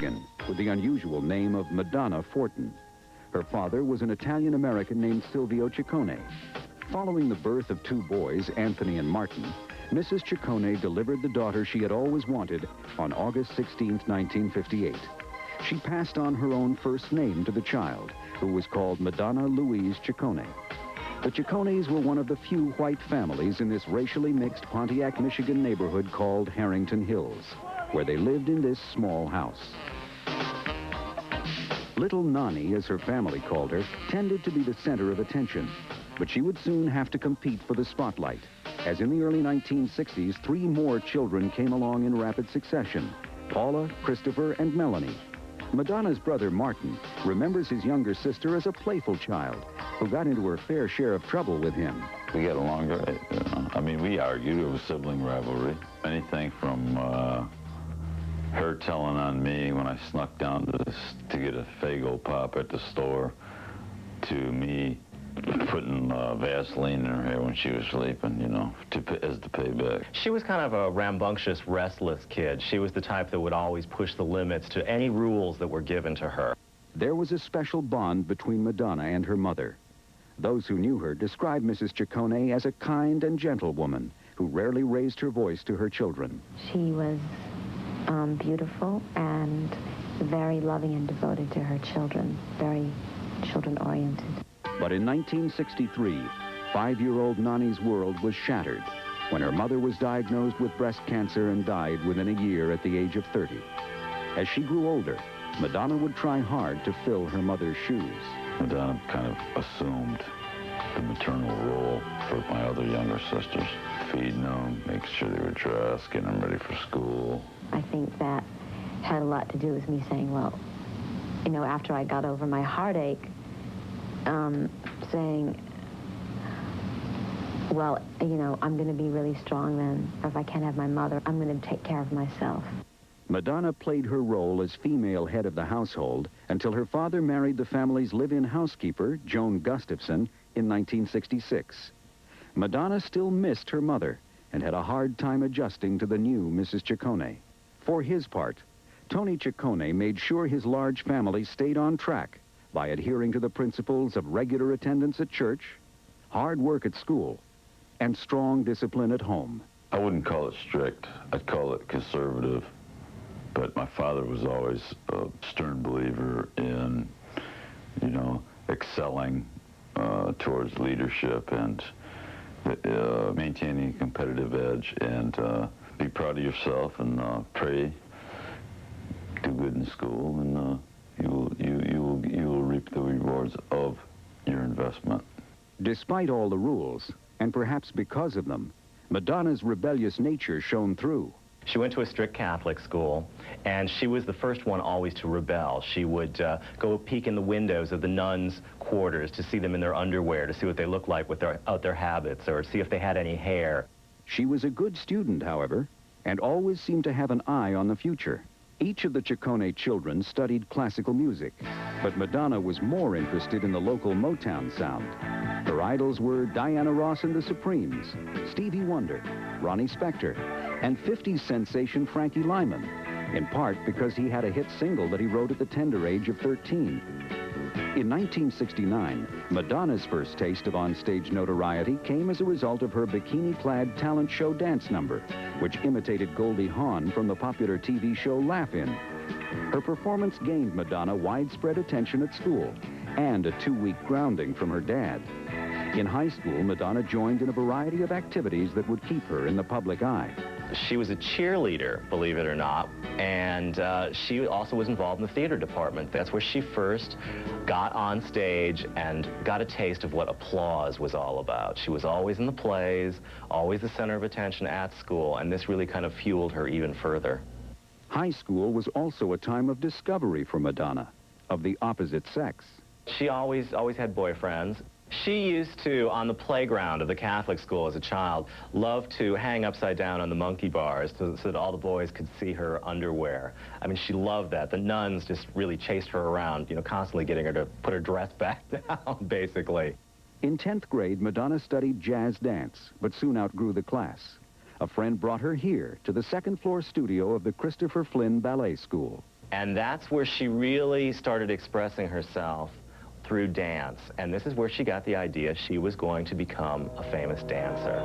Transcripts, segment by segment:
with the unusual name of Madonna Fortin. Her father was an Italian-American named Silvio Ciccone. Following the birth of two boys, Anthony and Martin, Mrs. Ciccone delivered the daughter she had always wanted on August 16, 1958. She passed on her own first name to the child, who was called Madonna Louise Ciccone. The Ciccones were one of the few white families in this racially mixed Pontiac, Michigan neighborhood called Harrington Hills, where they lived in this small house. Little Nani, as her family called her, tended to be the center of attention, but she would soon have to compete for the spotlight, as in the early 1960s, 3 more children came along in rapid succession: Paula, Christopher, and Melanie. Madonna's brother, Martin, remembers his younger sister as a playful child who got into her fair share of trouble with him. We got along great. I mean, we argued. It was sibling rivalry. Anything from her telling on me when I snuck down to get a Faygo pop at the store, to me putting Vaseline in her hair when she was sleeping, you know, as the payback. She was kind of a rambunctious, restless kid. She was the type that would always push the limits to any rules that were given to her. There was a special bond between Madonna and her mother. Those who knew her described Mrs. Ciccone as a kind and gentle woman who rarely raised her voice to her children. She was beautiful and very loving and devoted to her children, very children-oriented. But in 1963, 5-year-old Nani's world was shattered when her mother was diagnosed with breast cancer and died within a year at the age of 30. As she grew older, Madonna would try hard to fill her mother's shoes. Madonna kind of assumed the maternal role for my other younger sisters, feeding them, making sure they were dressed, getting them ready for school. I think that had a lot to do with me saying, well, you know, after I got over my heartache, saying, well, you know, I'm going to be really strong then. If I can't have my mother, I'm going to take care of myself. Madonna played her role as female head of the household until her father married the family's live-in housekeeper, Joan Gustafson, in 1966. Madonna still missed her mother and had a hard time adjusting to the new Mrs. Ciccone. For his part, Tony Ciccone made sure his large family stayed on track by adhering to the principles of regular attendance at church, hard work at school, and strong discipline at home. I wouldn't call it strict. I'd call it conservative. But my father was always a stern believer in, you know, excelling towards leadership and maintaining a competitive edge, and be proud of yourself and pray, do good in school, and you will reap the rewards of your investment. Despite all the rules, and perhaps because of them, Madonna's rebellious nature shone through. She went to a strict Catholic school, and she was the first one always to rebel. She would go peek in the windows of the nuns' quarters to see them in their underwear, to see what they looked like without their habits, or see if they had any hair. She was a good student, however, and always seemed to have an eye on the future. Each of the Ciccone children studied classical music, but Madonna was more interested in the local Motown sound. Her idols were Diana Ross and the Supremes, Stevie Wonder, Ronnie Spector, and 50s sensation Frankie Lyman, in part because he had a hit single that he wrote at the tender age of 13. In 1969, Madonna's first taste of onstage notoriety came as a result of her bikini-clad talent show dance number, which imitated Goldie Hawn from the popular TV show Laugh-In. Her performance gained Madonna widespread attention at school and a 2-week grounding from her dad. In high school, Madonna joined in a variety of activities that would keep her in the public eye. She was a cheerleader, believe it or not, and she also was involved in the theater department. That's where she first got on stage and got a taste of what applause was all about. She was always in the plays, always the center of attention at school, and this really kind of fueled her even further. High school was also a time of discovery for Madonna, of the opposite sex. She always had boyfriends. She used to, on the playground of the Catholic school as a child, love to hang upside down on the monkey bars so that all the boys could see her underwear. I mean, she loved that. The nuns just really chased her around, you know, constantly getting her to put her dress back down, basically. In 10th grade, Madonna studied jazz dance, but soon outgrew the class. A friend brought her here to the second-floor studio of the Christopher Flynn Ballet School. And that's where she really started expressing herself through dance. And this is where she got the idea she was going to become a famous dancer.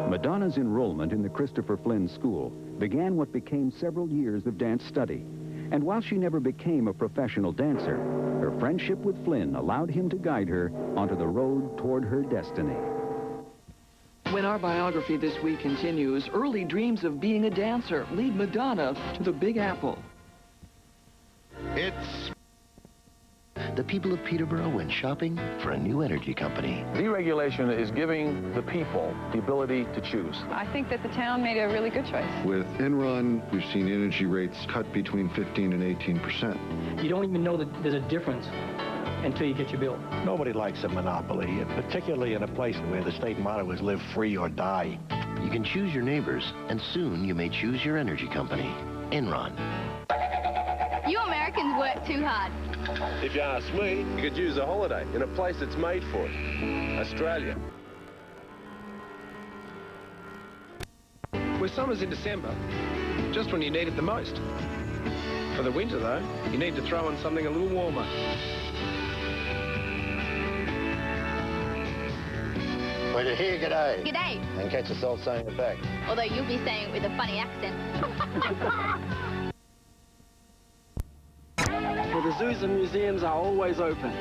Madonna's enrollment in the Christopher Flynn School began what became several years of dance study. And while she never became a professional dancer, her friendship with Flynn allowed him to guide her onto the road toward her destiny. When our biography this week continues, early dreams of being a dancer lead Madonna to the Big Apple. It's... The people of Peterborough went shopping for a new energy company. Deregulation is giving the people the ability to choose. I think that the town made a really good choice. With Enron, we've seen energy rates cut between 15 and 18%. You don't even know that there's a difference until you get your bill. Nobody likes a monopoly, particularly in a place where the state motto is live free or die. You can choose your neighbors, and soon you may choose your energy company, Enron. You Americans work too hard. If you ask me, you could use a holiday in a place that's made for it, Australia. Where summer's in December, just when you need it the most. For the winter, though, you need to throw in something a little warmer. Well, to hear g'day. G'day. And catch yourself saying it back. Although you'll be saying it with a funny accent. Well, the zoos and museums are always open.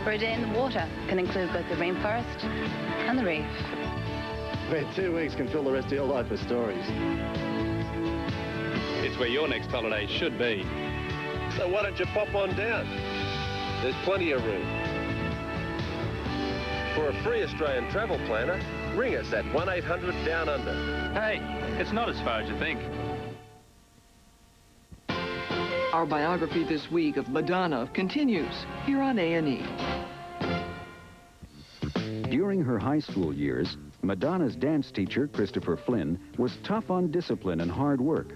For a day in the water can include both the rainforest and the reef. Where 2 weeks can fill the rest of your life with stories. It's where your next holiday should be. So why don't you pop on down? There's plenty of room. For a free Australian travel planner, ring us at 1-800-DOWN-UNDER. Hey, it's not as far as you think. Our biography this week of Madonna continues here on A&E. During her high school years, Madonna's dance teacher, Christopher Flynn, was tough on discipline and hard work.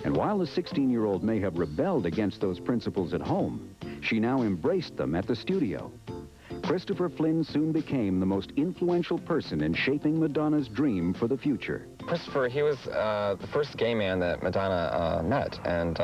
And while the 16-year-old may have rebelled against those principles at home, she now embraced them at the studio. Christopher Flynn soon became the most influential person in shaping Madonna's dream for the future. Christopher, he was the first gay man that Madonna met, and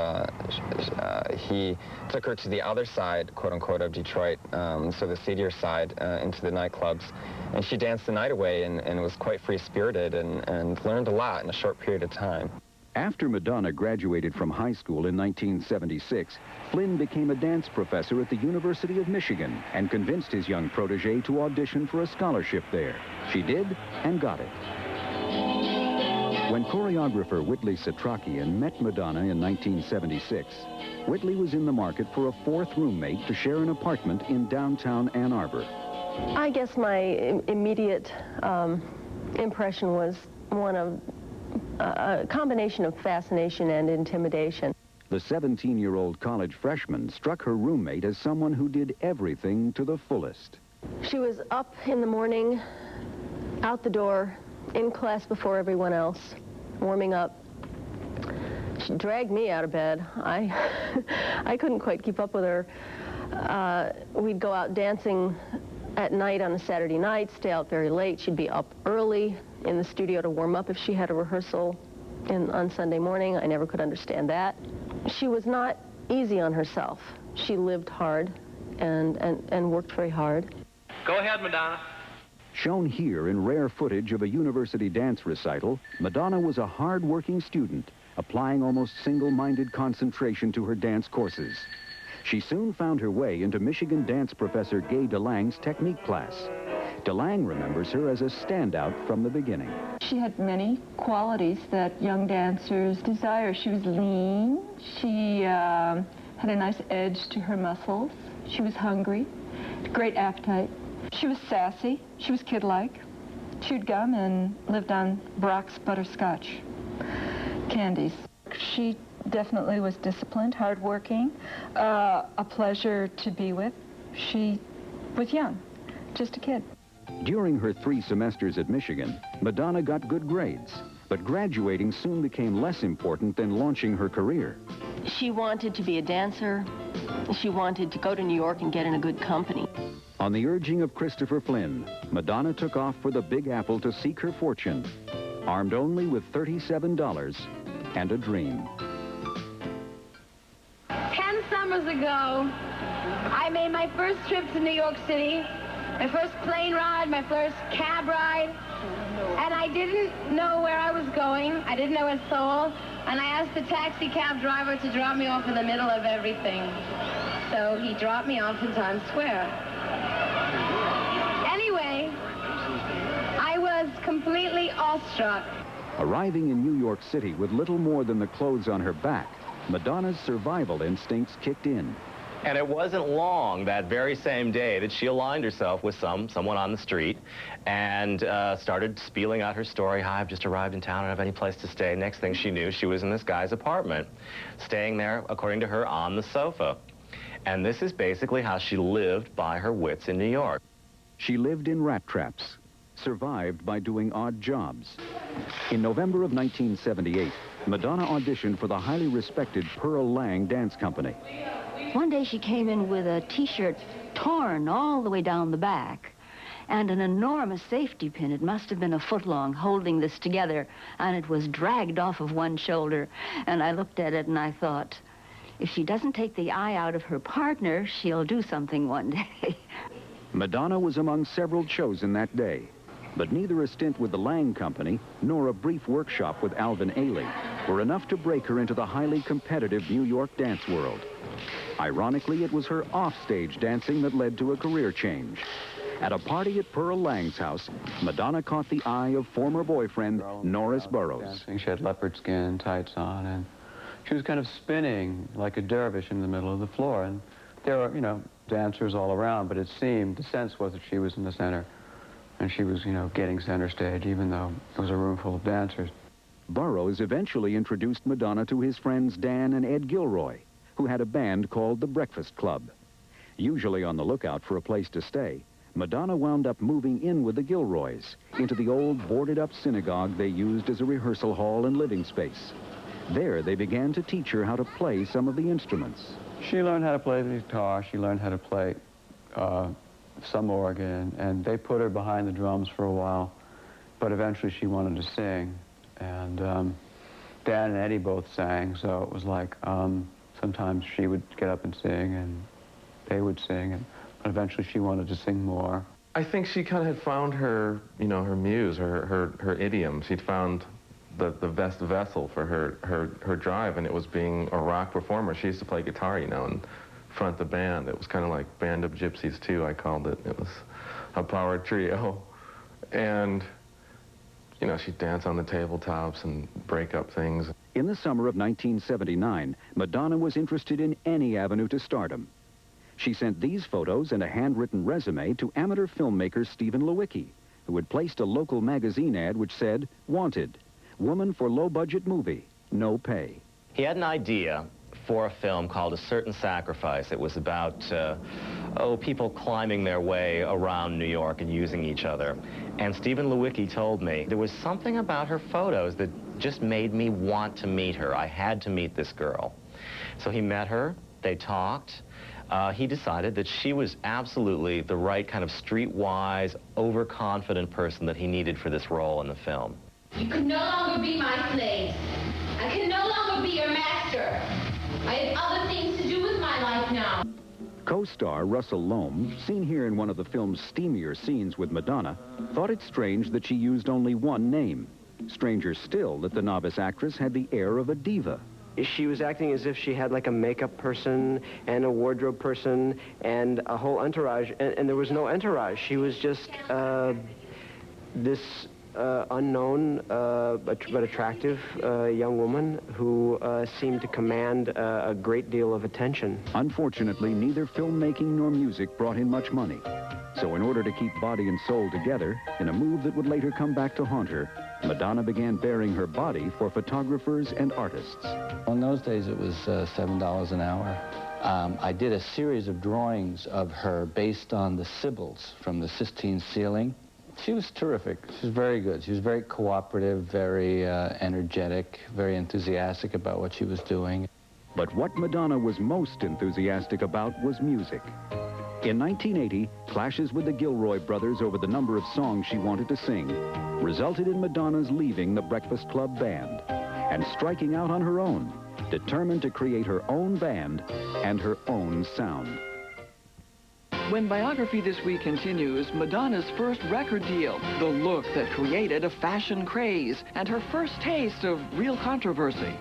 he took her to the other side, quote-unquote, of Detroit, so the seedier side, into the nightclubs, and she danced the night away and was quite free-spirited and learned a lot in a short period of time. After Madonna graduated from high school in 1976, Flynn became a dance professor at the University of Michigan and convinced his young protege to audition for a scholarship there. She did and got it. When choreographer Whitley Satrakian met Madonna in 1976, Whitley was in the market for a fourth roommate to share an apartment in downtown Ann Arbor. I guess my immediate impression was one of a combination of fascination and intimidation. The 17-year-old college freshman struck her roommate as someone who did everything to the fullest. She was up in the morning, out the door, in class before everyone else, warming up. She dragged me out of bed. I couldn't quite keep up with her. We'd go out dancing at night on a Saturday night, stay out very late. She'd be up early in the studio to warm up if she had a rehearsal on Sunday morning. I never could understand that. She was not easy on herself. She lived hard and worked very hard. Go ahead, Madonna. Shown here in rare footage of a university dance recital, Madonna was a hard-working student, applying almost single-minded concentration to her dance courses. She soon found her way into Michigan dance professor Gay DeLange's technique class. DeLange remembers her as a standout from the beginning. She had many qualities that young dancers desire. She was lean. She had a nice edge to her muscles. She was hungry, great appetite. She was sassy. She was kid-like. Chewed gum and lived on Brock's butterscotch candies. She definitely was disciplined, hardworking, a pleasure to be with. She was young, just a kid. During her 3 semesters at Michigan, Madonna got good grades, but graduating soon became less important than launching her career. She wanted to be a dancer. She wanted to go to New York and get in a good company. On the urging of Christopher Flynn, Madonna took off for the Big Apple to seek her fortune, armed only with $37 and a dream. summers ago, I made my first trip to New York City, my first plane ride, my first cab ride, and I didn't know where I was going. I didn't know a soul, and I asked the taxi cab driver to drop me off in the middle of everything. So he dropped me off in Times Square. Anyway, I was completely awestruck. Arriving in New York City with little more than the clothes on her back, Madonna's survival instincts kicked in. And it wasn't long that very same day that she aligned herself with someone on the street and started spieling out her story. Hi, I've just arrived in town. I don't have any place to stay. Next thing she knew, she was in this guy's apartment, staying there, according to her, on the sofa. And this is basically how she lived by her wits in New York. She lived in rat traps, survived by doing odd jobs. In November of 1978, Madonna auditioned for the highly respected Pearl Lang Dance Company. One day she came in with a T-shirt torn all the way down the back and an enormous safety pin. It must have been a foot long, holding this together, and it was dragged off of one shoulder. And I looked at it and I thought, if she doesn't take the eye out of her partner, she'll do something one day. Madonna was among several chosen that day, but neither a stint with the Lang Company nor a brief workshop with Alvin Ailey were enough to break her into the highly competitive New York dance world. Ironically, it was her offstage dancing that led to a career change. At a party at Pearl Lang's house, Madonna caught the eye of former boyfriend Norris Burroughs. She had leopard skin tights on, and she was kind of spinning like a dervish in the middle of the floor. And there were, you know, dancers all around, but it seemed, the sense was that she was in the center. And she was, you know, getting center stage, even though it was a room full of dancers. Burroughs eventually introduced Madonna to his friends Dan and Ed Gilroy, who had a band called the Breakfast Club. Usually on the lookout for a place to stay, Madonna wound up moving in with the Gilroys into the old boarded-up synagogue they used as a rehearsal hall and living space. There, they began to teach her how to play some of the instruments. She learned how to play the guitar. She learned how to play some organ, and they put her behind the drums for a while, but eventually she wanted to sing. And Dan and Eddie both sang, so it was like sometimes she would get up and sing, and they would sing, but eventually she wanted to sing more. I think she kind of had found her, you know, her muse, her idiom. She'd found the best vessel for her drive, and it was being a rock performer. She used to play guitar, you know, and front the band. It was kind of like Band of Gypsies, too, I called it. It was a power trio. And, you know, she'd dance on the tabletops and break up things. In the summer of 1979, Madonna was interested in any avenue to stardom. She sent these photos and a handwritten resume to amateur filmmaker Stephen Lewicki, who had placed a local magazine ad which said, "Wanted, woman for low-budget movie, no pay." He had an idea for a film called A Certain Sacrifice. It was about, people climbing their way around New York and using each other. And Stephen Lewicki told me there was something about her photos that just made me want to meet her. I had to meet this girl. So he met her, they talked. He decided that she was absolutely the right kind of streetwise, overconfident person that he needed for this role in the film. You can no longer be my slave. I can no longer be your master. I have other things to do with my life now. Co-star Russell Lohm, seen here in one of the film's steamier scenes with Madonna, thought it strange that she used only one name. Stranger still that the novice actress had the air of a diva. She was acting as if she had like a makeup person and a wardrobe person and a whole entourage, and there was no entourage. She was just this unknown but attractive young woman who seemed to command a great deal of attention. Unfortunately, neither filmmaking nor music brought in much money. So in order to keep body and soul together, in a move that would later come back to haunt her, Madonna began baring her body for photographers and artists. In those days, it was $7 an hour. I did a series of drawings of her based on the Sibyls from the Sistine Ceiling. She was terrific. She was very good. She was very cooperative, very energetic, very enthusiastic about what she was doing. But what Madonna was most enthusiastic about was music. In 1980, clashes with the Gilroy brothers over the number of songs she wanted to sing resulted in Madonna's leaving the Breakfast Club band. and striking out on her own, determined to create her own band and her own sound. When Biography This Week continues, Madonna's first record deal, the look that created a fashion craze, and her first taste of real controversy.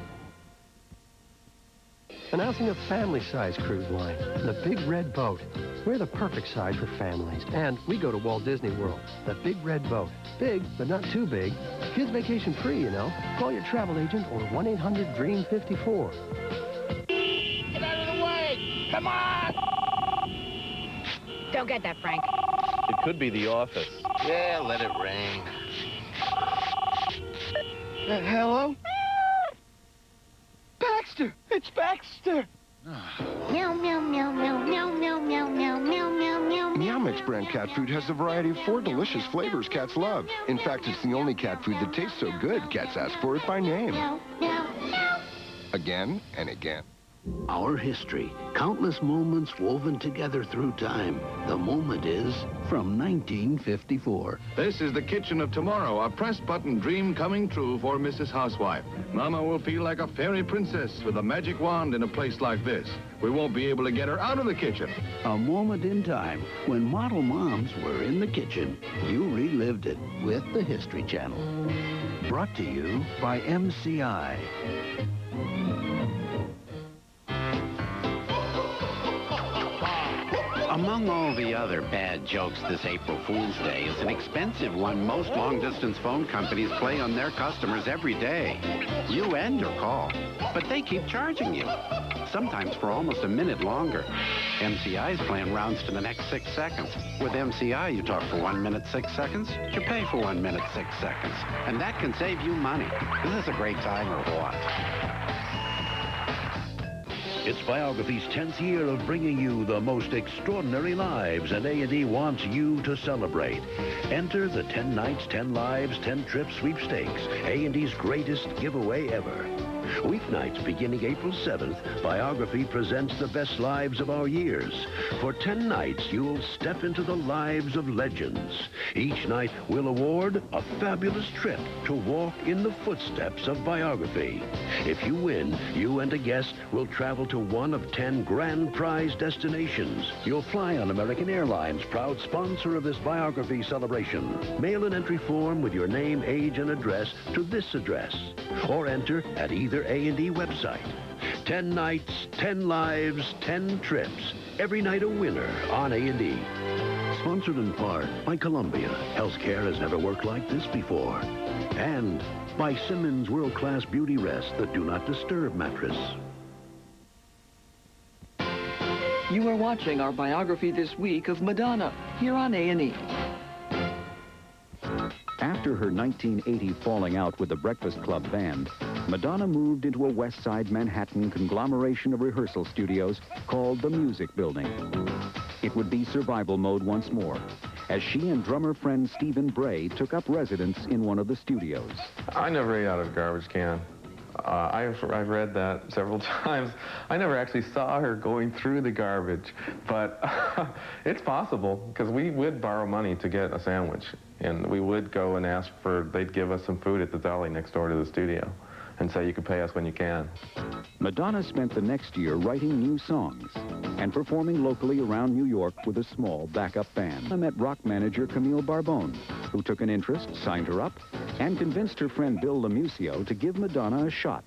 Announcing a family-size cruise line, the Big Red Boat. We're the perfect size for families, and we go to Walt Disney World. The Big Red Boat. Big, but not too big. Kids vacation free, you know. Call your travel agent or 1-800-DREAM-54. Get out of the way! Come on! Don't get that, Frank. It could be the office. Yeah, let it rain. Hello? Baxter! It's Baxter! Meow, meow, meow, meow, meow, meow, meow, meow, meow, meow, meow. Meow Mix brand cat food has a variety of 4 delicious flavors cats love. In fact, it's the only cat food that tastes so good, cats ask for it by name. Meow, meow, meow. Again and again. Our history, countless moments woven together through time. The moment is from 1954. This is the kitchen of tomorrow, a press-button dream coming true for Mrs. Housewife. Mama will feel like a fairy princess with a magic wand in a place like this. We won't be able to get her out of the kitchen. A moment in time when model moms were in the kitchen. You relived it with the History Channel. Brought to you by MCI. Among all the other bad jokes this April Fool's Day is an expensive one most long-distance phone companies play on their customers every day. You end your call, but they keep charging you, sometimes for almost a minute longer. MCI's plan rounds to the next 6 seconds. With MCI, you talk for 1 minute, 6 seconds. You pay for 1 minute, 6 seconds. And that can save you money. Is this a great time or what? It's Biography's 10th year of bringing you the most extraordinary lives, and A&E wants you to celebrate. Enter the 10 nights, 10 lives, 10 trips sweepstakes, A&E's greatest giveaway ever. Weeknights beginning April 7th, Biography presents the best lives of our years. For 10 nights, you'll step into the lives of legends. Each night will award a fabulous trip to walk in the footsteps of Biography. If you win, you and a guest will travel to one of 10 grand prize destinations. You'll fly on American Airlines, proud sponsor of this Biography celebration. Mail an entry form with your name, age, and address to this address, or enter at either A&E website. 10 nights, 10 lives, 10 trips. Every night a winner on A&E. Sponsored in part by Columbia. Healthcare has never worked like this before. And by Simmons World-Class Beauty Rest, the Do Not Disturb mattress. You are watching our Biography This Week of Madonna, here on A&E. After her 1980 falling out with the Breakfast Club band, Madonna moved into a West Side Manhattan conglomeration of rehearsal studios called the Music Building. It would be survival mode once more, as she and drummer friend Stephen Bray took up residence in one of the studios. I never ate out of a garbage can. I've read that several times. I never actually saw her going through the garbage, but it's possible, because we would borrow money to get a sandwich, and we would go and ask for, they'd give us some food at the deli next door to the studio and say, you can pay us when you can. Madonna spent the next year writing new songs and performing locally around New York with a small backup band. I met rock manager Camille Barbone, who took an interest, signed her up, and convinced her friend Bill Lamusio to give Madonna a shot.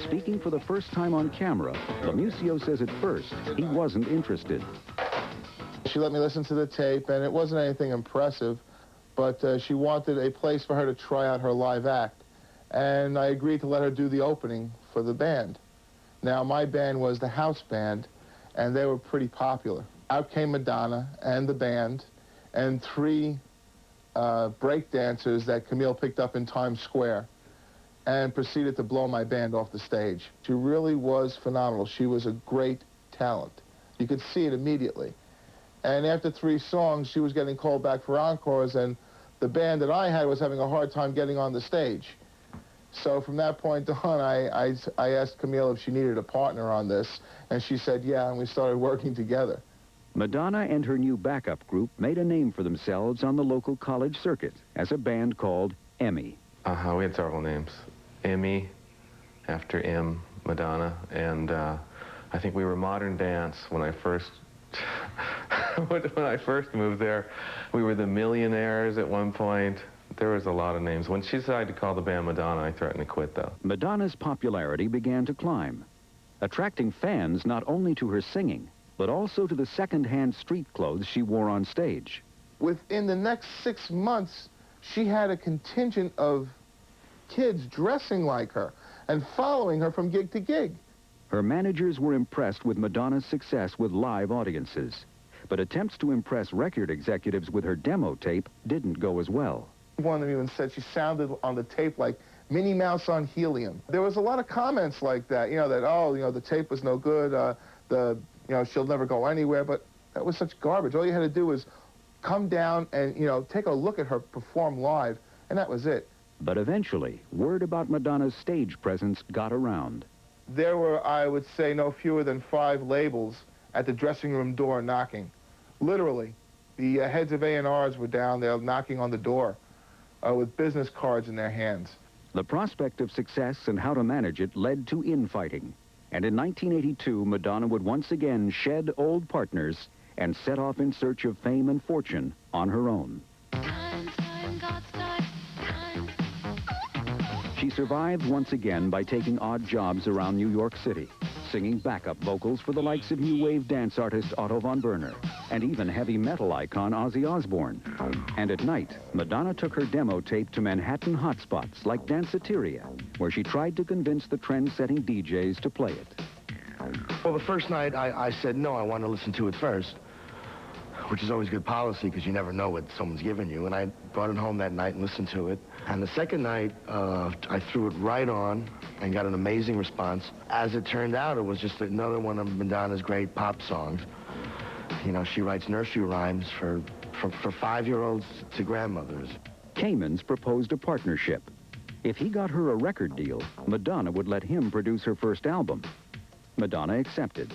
Speaking for the first time on camera, Lamusio says at first he wasn't interested. She let me listen to the tape, and it wasn't anything impressive, but she wanted a place for her to try out her live act. And I agreed to let her do the opening for the band. Now, my band was the house band, and they were pretty popular. Out came Madonna and the band, and 3 break dancers that Camille picked up in Times Square, and proceeded to blow my band off the stage. She really was phenomenal. She was a great talent. You could see it immediately. And after 3 songs, she was getting called back for encores, and the band that I had was having a hard time getting on the stage. So from that point on, I asked Camille if she needed a partner on this, and she said yeah, and we started working together. Madonna and her new backup group made a name for themselves on the local college circuit as a band called Emmy. We had several names. Emmy, after Madonna, and I think we were modern dance when I first when I first moved there. We were the Millionaires at one point. There was a lot of names. When she decided to call the band Madonna, I threatened to quit, though. Madonna's popularity began to climb, attracting fans not only to her singing, but also to the second-hand street clothes she wore on stage. Within the next 6 months, she had a contingent of kids dressing like her and following her from gig to gig. Her managers were impressed with Madonna's success with live audiences, but attempts to impress record executives with her demo tape didn't go as well. One of them even said she sounded on the tape like Minnie Mouse on helium. There was a lot of comments like that, that, oh, the tape was no good, she'll never go anywhere, but that was such garbage. All you had to do was come down and, take a look at her perform live, and that was it. But eventually, word about Madonna's stage presence got around. There were, I would say, no fewer than 5 labels at the dressing room door knocking. Literally. The heads of A&Rs were down there knocking on the door with business cards in their hands. The prospect of success and how to manage it led to infighting. And in 1982, Madonna would once again shed old partners and set off in search of fame and fortune on her own. She survived once again by taking odd jobs around New York City, singing backup vocals for the likes of new wave dance artist Otto von Berner, and even heavy metal icon Ozzy Osbourne. And at night, Madonna took her demo tape to Manhattan hotspots like Danceteria, where she tried to convince the trend-setting DJs to play it. Well, the first night, I said, no, I want to listen to it first, which is always good policy because you never know what someone's giving you. And I brought it home that night and listened to it. And the second night, I threw it right on and got an amazing response. As it turned out, it was just another one of Madonna's great pop songs. She writes nursery rhymes for 5-year-olds to grandmothers. Kamens proposed a partnership. If he got her a record deal, Madonna would let him produce her first album. Madonna accepted.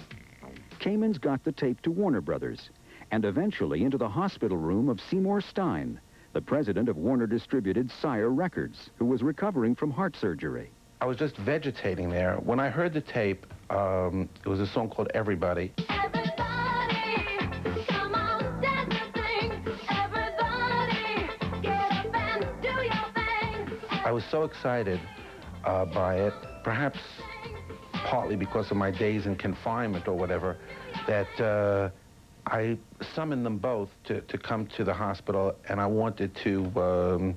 Kamens got the tape to Warner Brothers, and eventually into the hospital room of Seymour Stein, the president of Warner Distributed Sire Records, who was recovering from heart surgery. I was just vegetating there. When I heard the tape, it was a song called Everybody. I was so excited by it, perhaps partly because of my days in confinement or whatever, that I summoned them both to come to the hospital, and I wanted to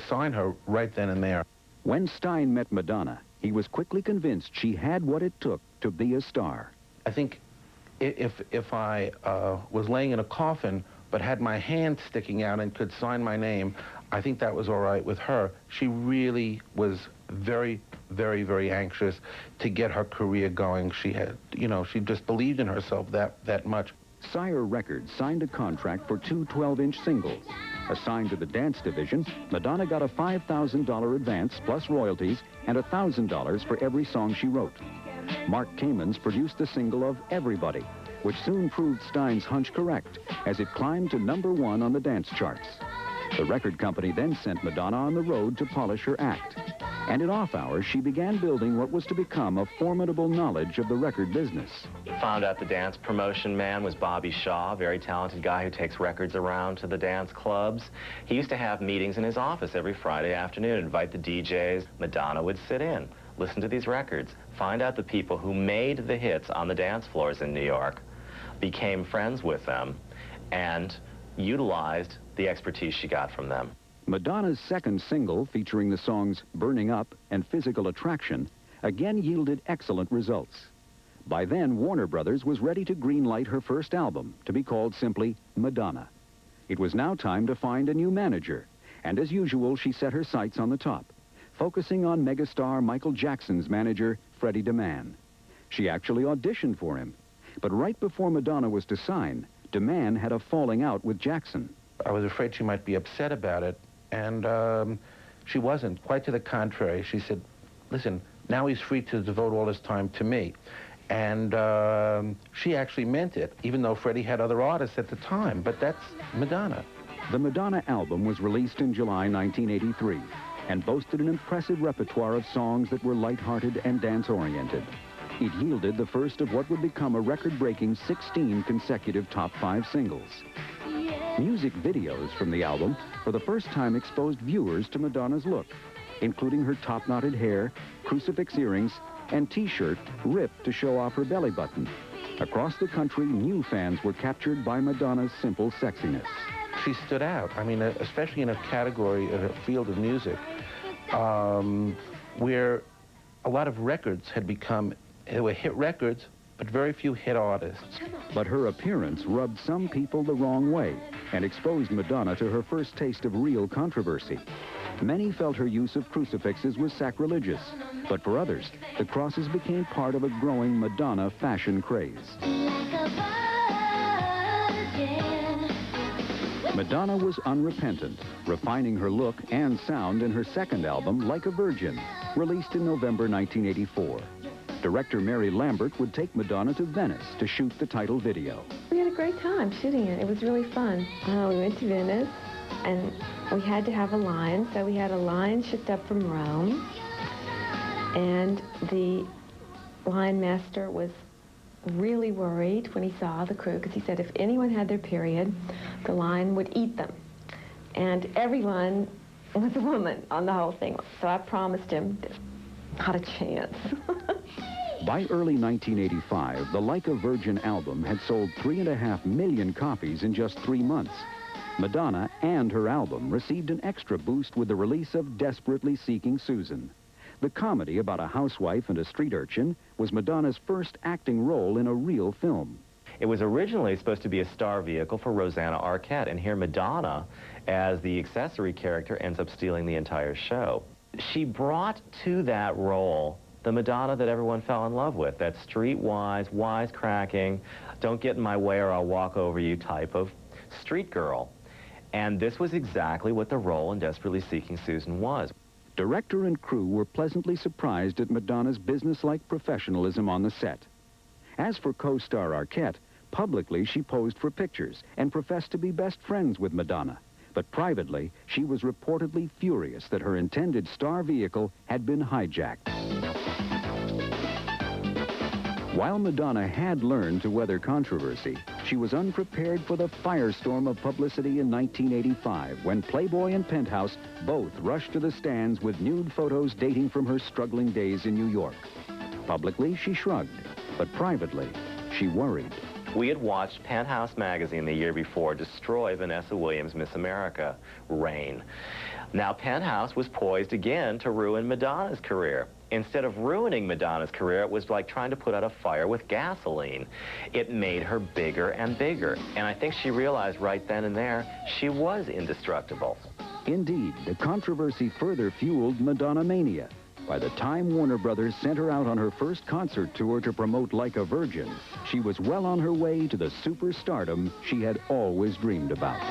sign her right then and there. When Stein met Madonna, he was quickly convinced she had what it took to be a star. I think if I was laying in a coffin but had my hand sticking out and could sign my name, I think that was all right with her. She really was very, very, very anxious to get her career going. She had, she just believed in herself that much. Sire Records signed a contract for 2 12-inch singles. Assigned to the dance division, Madonna got a $5,000 advance plus royalties and $1,000 for every song she wrote. Mark Kamens produced the single of Everybody, which soon proved Stein's hunch correct as it climbed to #1 on the dance charts. The record company then sent Madonna on the road to polish her act. And in off hours, she began building what was to become a formidable knowledge of the record business. Found out the dance promotion man was Bobby Shaw, a very talented guy who takes records around to the dance clubs. He used to have meetings in his office every Friday afternoon, invite the DJs. Madonna would sit in, listen to these records, find out the people who made the hits on the dance floors in New York, became friends with them, and utilized the expertise she got from them. Madonna's second single, featuring the songs Burning Up and Physical Attraction, again yielded excellent results. By then, Warner Brothers was ready to greenlight her first album, to be called simply Madonna. It was now time to find a new manager, and as usual, she set her sights on the top, focusing on megastar Michael Jackson's manager, Freddie DeMann. She actually auditioned for him, but right before Madonna was to sign, DeMann had a falling out with Jackson. I was afraid she might be upset about it, and she wasn't. Quite to the contrary. She said, listen, now he's free to devote all his time to me. And she actually meant it, even though Freddie had other artists at the time. But that's Madonna. The Madonna album was released in July 1983. and boasted an impressive repertoire of songs that were lighthearted and dance-oriented. It yielded the first of what would become a record-breaking 16 consecutive top 5 singles. Music videos from the album for the first time exposed viewers to Madonna's look, including her top-knotted hair, crucifix earrings, and T-shirt ripped to show off her belly button. Across the country, new fans were captured by Madonna's simple sexiness. She stood out. I mean, especially in a category, in a field of music, where a lot of records had become, they were hit records, but very few hit artists. But her appearance rubbed some people the wrong way and exposed Madonna to her first taste of real controversy. Many felt her use of crucifixes was sacrilegious, but for others, the crosses became part of a growing Madonna fashion craze. Madonna was unrepentant, refining her look and sound in her second album, Like a Virgin, released in November 1984. Director Mary Lambert would take Madonna to Venice to shoot the title video. We had a great time shooting it. It was really fun. We went to Venice, and we had to have a lion, so we had a lion shipped up from Rome. And the lion master was really worried when he saw the crew, because he said if anyone had their period, the lion would eat them. And everyone was a woman on the whole thing. So I promised him, not a chance. By early 1985, the Like a Virgin album had sold 3.5 million copies in just 3 months. Madonna and her album received an extra boost with the release of Desperately Seeking Susan. The comedy about a housewife and a street urchin was Madonna's first acting role in a real film. It was originally supposed to be a star vehicle for Rosanna Arquette, and here Madonna, as the accessory character, ends up stealing the entire show. She brought to that role the Madonna that everyone fell in love with, that streetwise, wisecracking, don't get in my way or I'll walk over you type of street girl. And this was exactly what the role in Desperately Seeking Susan was. Director and crew were pleasantly surprised at Madonna's businesslike professionalism on the set. As for co-star Arquette, publicly she posed for pictures and professed to be best friends with Madonna. But privately, she was reportedly furious that her intended star vehicle had been hijacked. While Madonna had learned to weather controversy, she was unprepared for the firestorm of publicity in 1985 when Playboy and Penthouse both rushed to the stands with nude photos dating from her struggling days in New York. Publicly, she shrugged, but privately, she worried. We had watched Penthouse magazine the year before destroy Vanessa Williams' Miss America reign. Now Penthouse was poised again to ruin Madonna's career. Instead of ruining Madonna's career, it was like trying to put out a fire with gasoline. It made her bigger and bigger. And I think she realized right then and there she was indestructible. Indeed, the controversy further fueled Madonna mania. By the time Warner Brothers sent her out on her first concert tour to promote Like a Virgin, she was well on her way to the superstardom she had always dreamed about.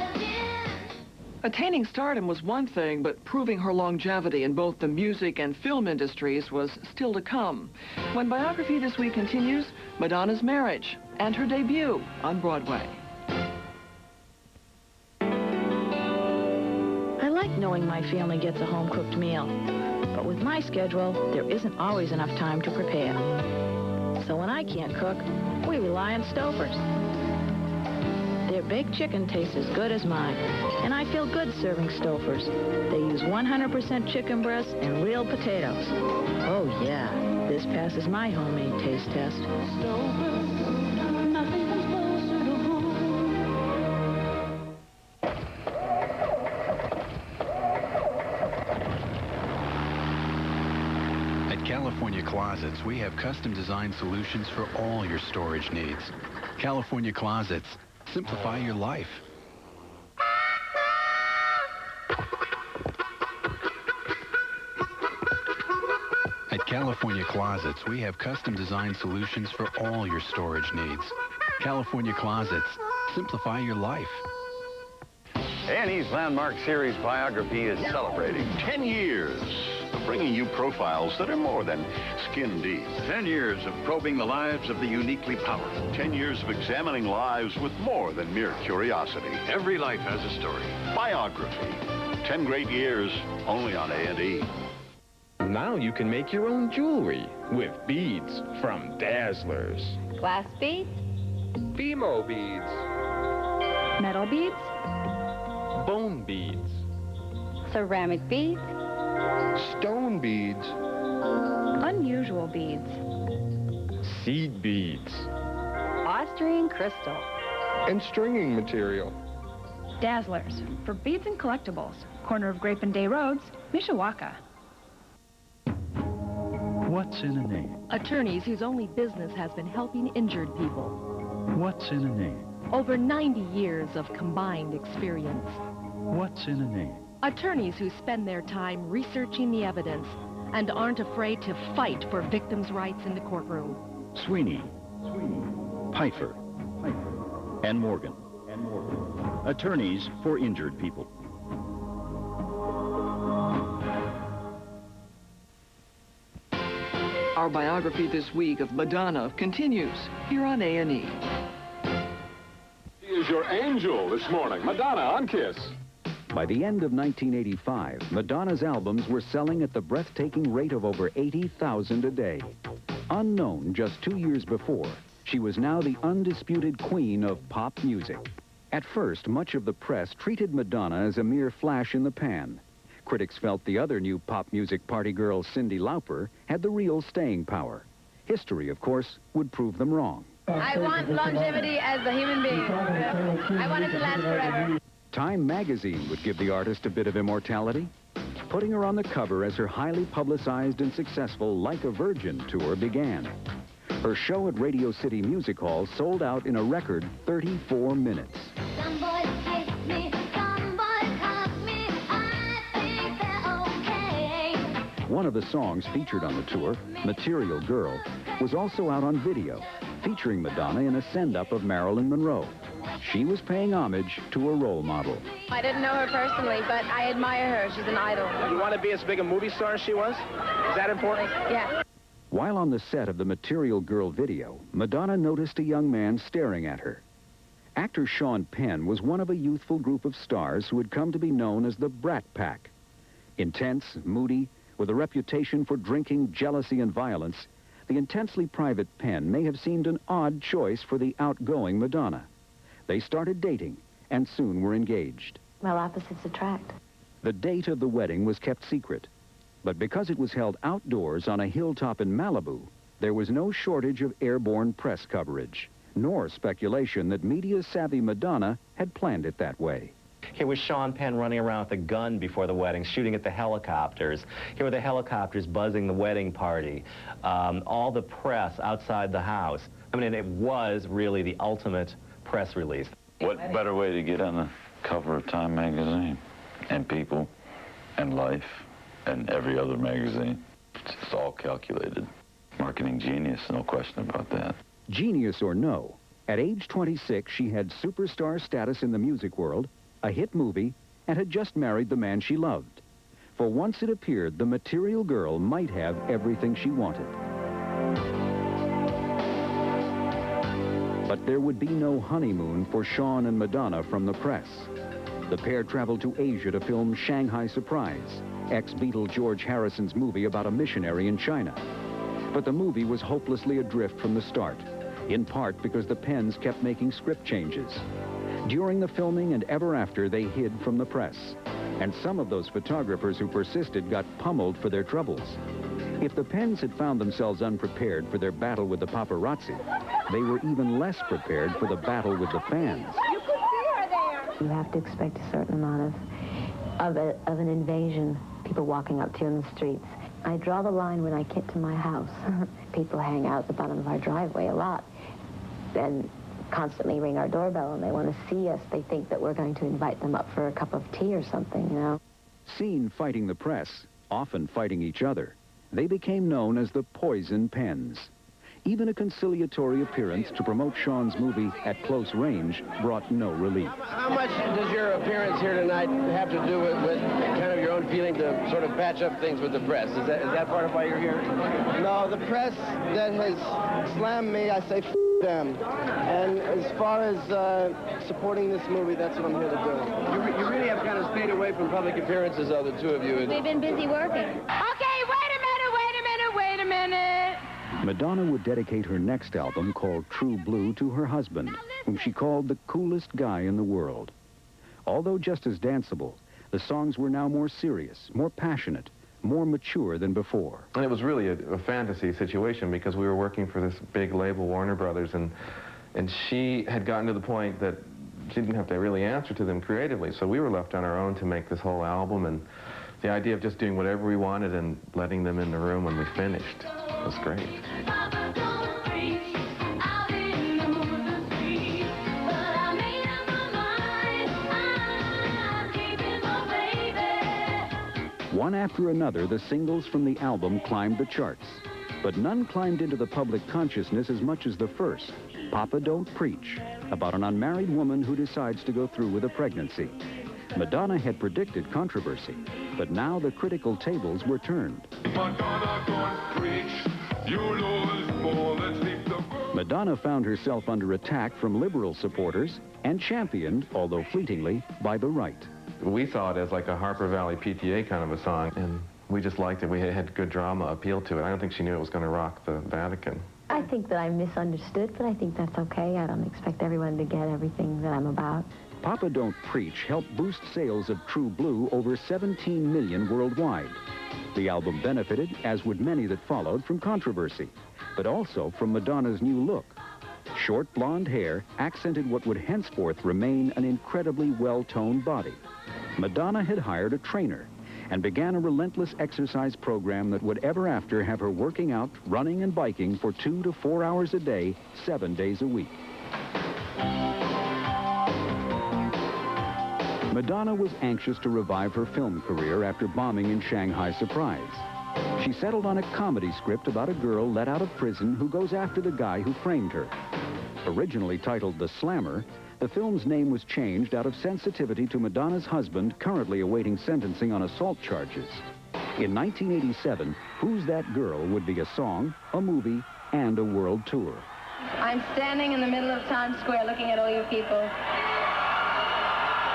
Attaining stardom was one thing, but proving her longevity in both the music and film industries was still to come. When Biography This Week continues, Madonna's marriage and her debut on Broadway. I like knowing my family gets a home-cooked meal. But with my schedule, there isn't always enough time to prepare. So when I can't cook, we rely on Stouffer's. Their baked chicken tastes as good as mine, and I feel good serving Stouffer's. They use 100% chicken breasts and real potatoes. Oh yeah, this passes my homemade taste test. California Closets, we have custom-designed solutions for all your storage needs. California Closets, simplify your life. At California Closets, we have custom-designed solutions for all your storage needs. California Closets, simplify your life. A&E's Landmark Series Biography is celebrating 10 years of bringing you profiles that are more than skin deep. 10 years of probing the lives of the uniquely powerful. 10 years of examining lives with more than mere curiosity. Every life has a story. Biography. 10 great years, only on A&E. Now you can make your own jewelry with beads from Dazzlers. Glass beads? Fimo beads. Metal beads? Bone beads. Ceramic beads? Stone beads. Unusual beads. Seed beads. Austrian crystal. And stringing material. Dazzlers, for beads and collectibles. Corner of Grape and Day Roads, Mishawaka. What's in a name? Attorneys whose only business has been helping injured people. What's in a name? Over 90 years of combined experience. What's in a name? Attorneys who spend their time researching the evidence and aren't afraid to fight for victims' rights in the courtroom. Sweeney, Pfeiffer, and Morgan. Attorneys for injured people. Our biography this week of Madonna continues here on A&E. He is your angel this morning. Madonna on Kiss. By the end of 1985, Madonna's albums were selling at the breathtaking rate of over 80,000 a day. Unknown just 2 years before, she was now the undisputed queen of pop music. At first, much of the press treated Madonna as a mere flash in the pan. Critics felt the other new pop music party girl, Cyndi Lauper, had the real staying power. History, of course, would prove them wrong. I want longevity as a human being. I want it to last forever. Time magazine would give the artist a bit of immortality, putting her on the cover as her highly publicized and successful Like a Virgin tour began. Her show at Radio City Music Hall sold out in a record 34 minutes. Some boys kiss me, some boys hug me, I think they're okay. One of the songs featured on the tour, Material Girl, was also out on video, featuring Madonna in a send-up of Marilyn Monroe. She was paying homage to a role model. I didn't know her personally, but I admire her. She's an idol. You want to be as big a movie star as she was? Is that important? Yeah. While on the set of the Material Girl video, Madonna noticed a young man staring at her. Actor Sean Penn was one of a youthful group of stars who had come to be known as the Brat Pack. Intense, moody, with a reputation for drinking, jealousy, and violence, the intensely private Penn may have seemed an odd choice for the outgoing Madonna. They started dating and soon were engaged. Well, opposites attract. The date of the wedding was kept secret, but because it was held outdoors on a hilltop in Malibu, there was no shortage of airborne press coverage, nor speculation that media-savvy Madonna had planned it that way. Here was Sean Penn running around with a gun before the wedding, shooting at the helicopters. Here were the helicopters buzzing the wedding party. All the press outside the house. I mean, it was really the ultimate press release. What better way to get on the cover of Time magazine and People and Life and every other magazine? It's all calculated. Marketing genius, no question about that. Genius or no, at age 26, she had superstar status in the music world, a hit movie, and had just married the man she loved. For once it appeared the Material Girl might have everything she wanted. But there would be no honeymoon for Sean and Madonna from the press. The pair traveled to Asia to film Shanghai Surprise, ex-Beatle George Harrison's movie about a missionary in China. But the movie was hopelessly adrift from the start, in part because the Penns kept making script changes. During the filming and ever after, they hid from the press. And some of those photographers who persisted got pummeled for their troubles. If the Penns had found themselves unprepared for their battle with the paparazzi, they were even less prepared for the battle with the fans. You could see her there. You have to expect a certain amount of an invasion, people walking up to you in the streets. I draw the line when I get to my house. People hang out at the bottom of our driveway a lot and constantly ring our doorbell, and they want to see us. They think that we're going to invite them up for a cup of tea or something, you know. Seen fighting the press, often fighting each other, they became known as the Poison Penns. Even a conciliatory appearance to promote Sean's movie At Close Range brought no relief. How much does your appearance here tonight have to do with kind of your own feeling to sort of patch up things with the press? Is that part of why you're here? No, the press that has slammed me, I say, them. And as far as supporting this movie, that's what I'm here to do. You really have kind of stayed away from public appearances, though, the two of you. We've been busy working. Okay, wait a minute. Madonna would dedicate her next album, called True Blue, to her husband, whom she called the coolest guy in the world. Although just as danceable, the songs were now more serious, more passionate, more mature than before. And it was really a fantasy situation because we were working for this big label, Warner Brothers, and she had gotten to the point that she didn't have to really answer to them creatively, so we were left on our own to make this whole album, and the idea of just doing whatever we wanted and letting them in the room when we finished was great. One after another, the singles from the album climbed the charts. But none climbed into the public consciousness as much as the first, Papa Don't Preach, about an unmarried woman who decides to go through with a pregnancy. Madonna had predicted controversy, but now the critical tables were turned. Madonna don't preach, you lose more than sleep the world. Madonna found herself under attack from liberal supporters and championed, although fleetingly, by the right. We saw it as like a Harper Valley PTA kind of a song, and we just liked it. We had good drama appeal to it. I don't think she knew it was going to rock the Vatican. I think that I'm misunderstood, but I think that's okay. I don't expect everyone to get everything that I'm about. Papa Don't Preach helped boost sales of True Blue over 17 million worldwide. The album benefited, as would many that followed, from controversy, but also from Madonna's new look. Short blonde hair accented what would henceforth remain an incredibly well-toned body. Madonna had hired a trainer and began a relentless exercise program that would ever after have her working out, running and biking for 2 to 4 hours a day, 7 days a week. Madonna was anxious to revive her film career after bombing in Shanghai Surprise. She settled on a comedy script about a girl let out of prison who goes after the guy who framed her. Originally titled The Slammer, the film's name was changed out of sensitivity to Madonna's husband currently awaiting sentencing on assault charges. In 1987, Who's That Girl would be a song, a movie, and a world tour. I'm standing in the middle of Times Square looking at all you people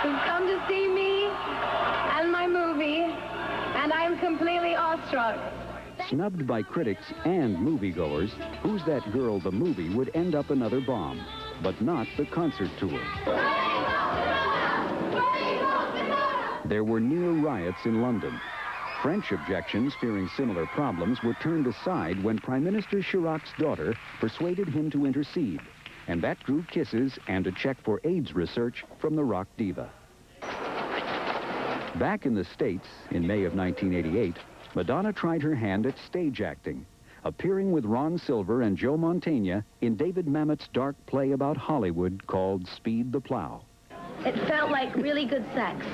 who've come to see me and my movie, and I'm completely awestruck. Snubbed by critics and moviegoers, Who's That Girl, the movie, would end up another bomb, but not the concert tour. There were near riots in London. French objections, fearing similar problems, were turned aside when Prime Minister Chirac's daughter persuaded him to intercede, and that drew kisses and a check for AIDS research from the rock diva. Back in the States, in May of 1988, Madonna tried her hand at stage acting, appearing with Ron Silver and Joe Mantegna in David Mamet's dark play about Hollywood called Speed the Plow. It felt like really good sex.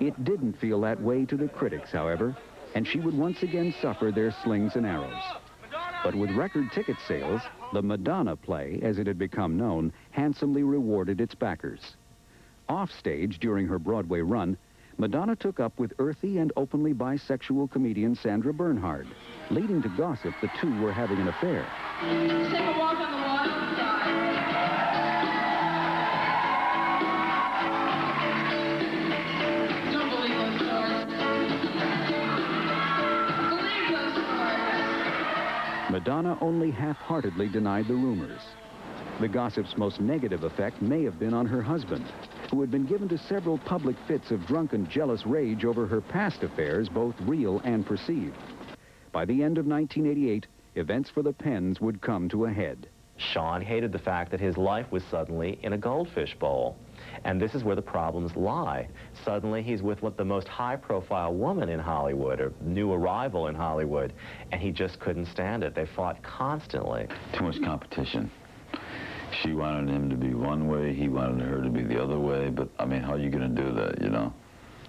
It didn't feel that way to the critics, however, and she would once again suffer their slings and arrows. But with record ticket sales, the Madonna play, as it had become known, handsomely rewarded its backers. Offstage during her Broadway run, Madonna took up with earthy and openly bisexual comedian Sandra Bernhard, leading to gossip the two were having an affair. Let's take a walk on the water side. Don't believe those stories. Believe those stories. Madonna only half-heartedly denied the rumors. The gossip's most negative effect may have been on her husband, who had been given to several public fits of drunken, jealous rage over her past affairs, both real and perceived. By the end of 1988, events for the Penns would come to a head. Sean hated the fact that his life was suddenly in a goldfish bowl. And this is where the problems lie. Suddenly he's with the most high-profile woman in Hollywood, or new arrival in Hollywood, and he just couldn't stand it. They fought constantly. Too much competition. She wanted him to be one way, he wanted her to be the other way, but, I mean, how are you going to do that, you know?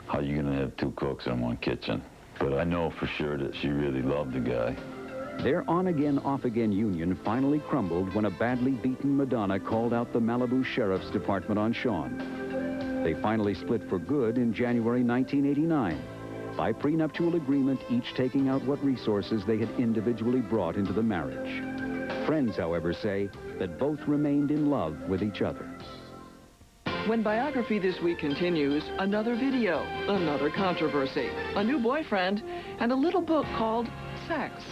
How are you going to have two cooks in one kitchen? But I know for sure that she really loved the guy. Their on-again, off-again union finally crumbled when a badly beaten Madonna called out the Malibu Sheriff's Department on Sean. They finally split for good in January 1989, by prenuptial agreement, each taking out what resources they had individually brought into the marriage. Friends, however, say that both remained in love with each other. When Biography This Week continues, another video, another controversy, a new boyfriend, and a little book called Sex.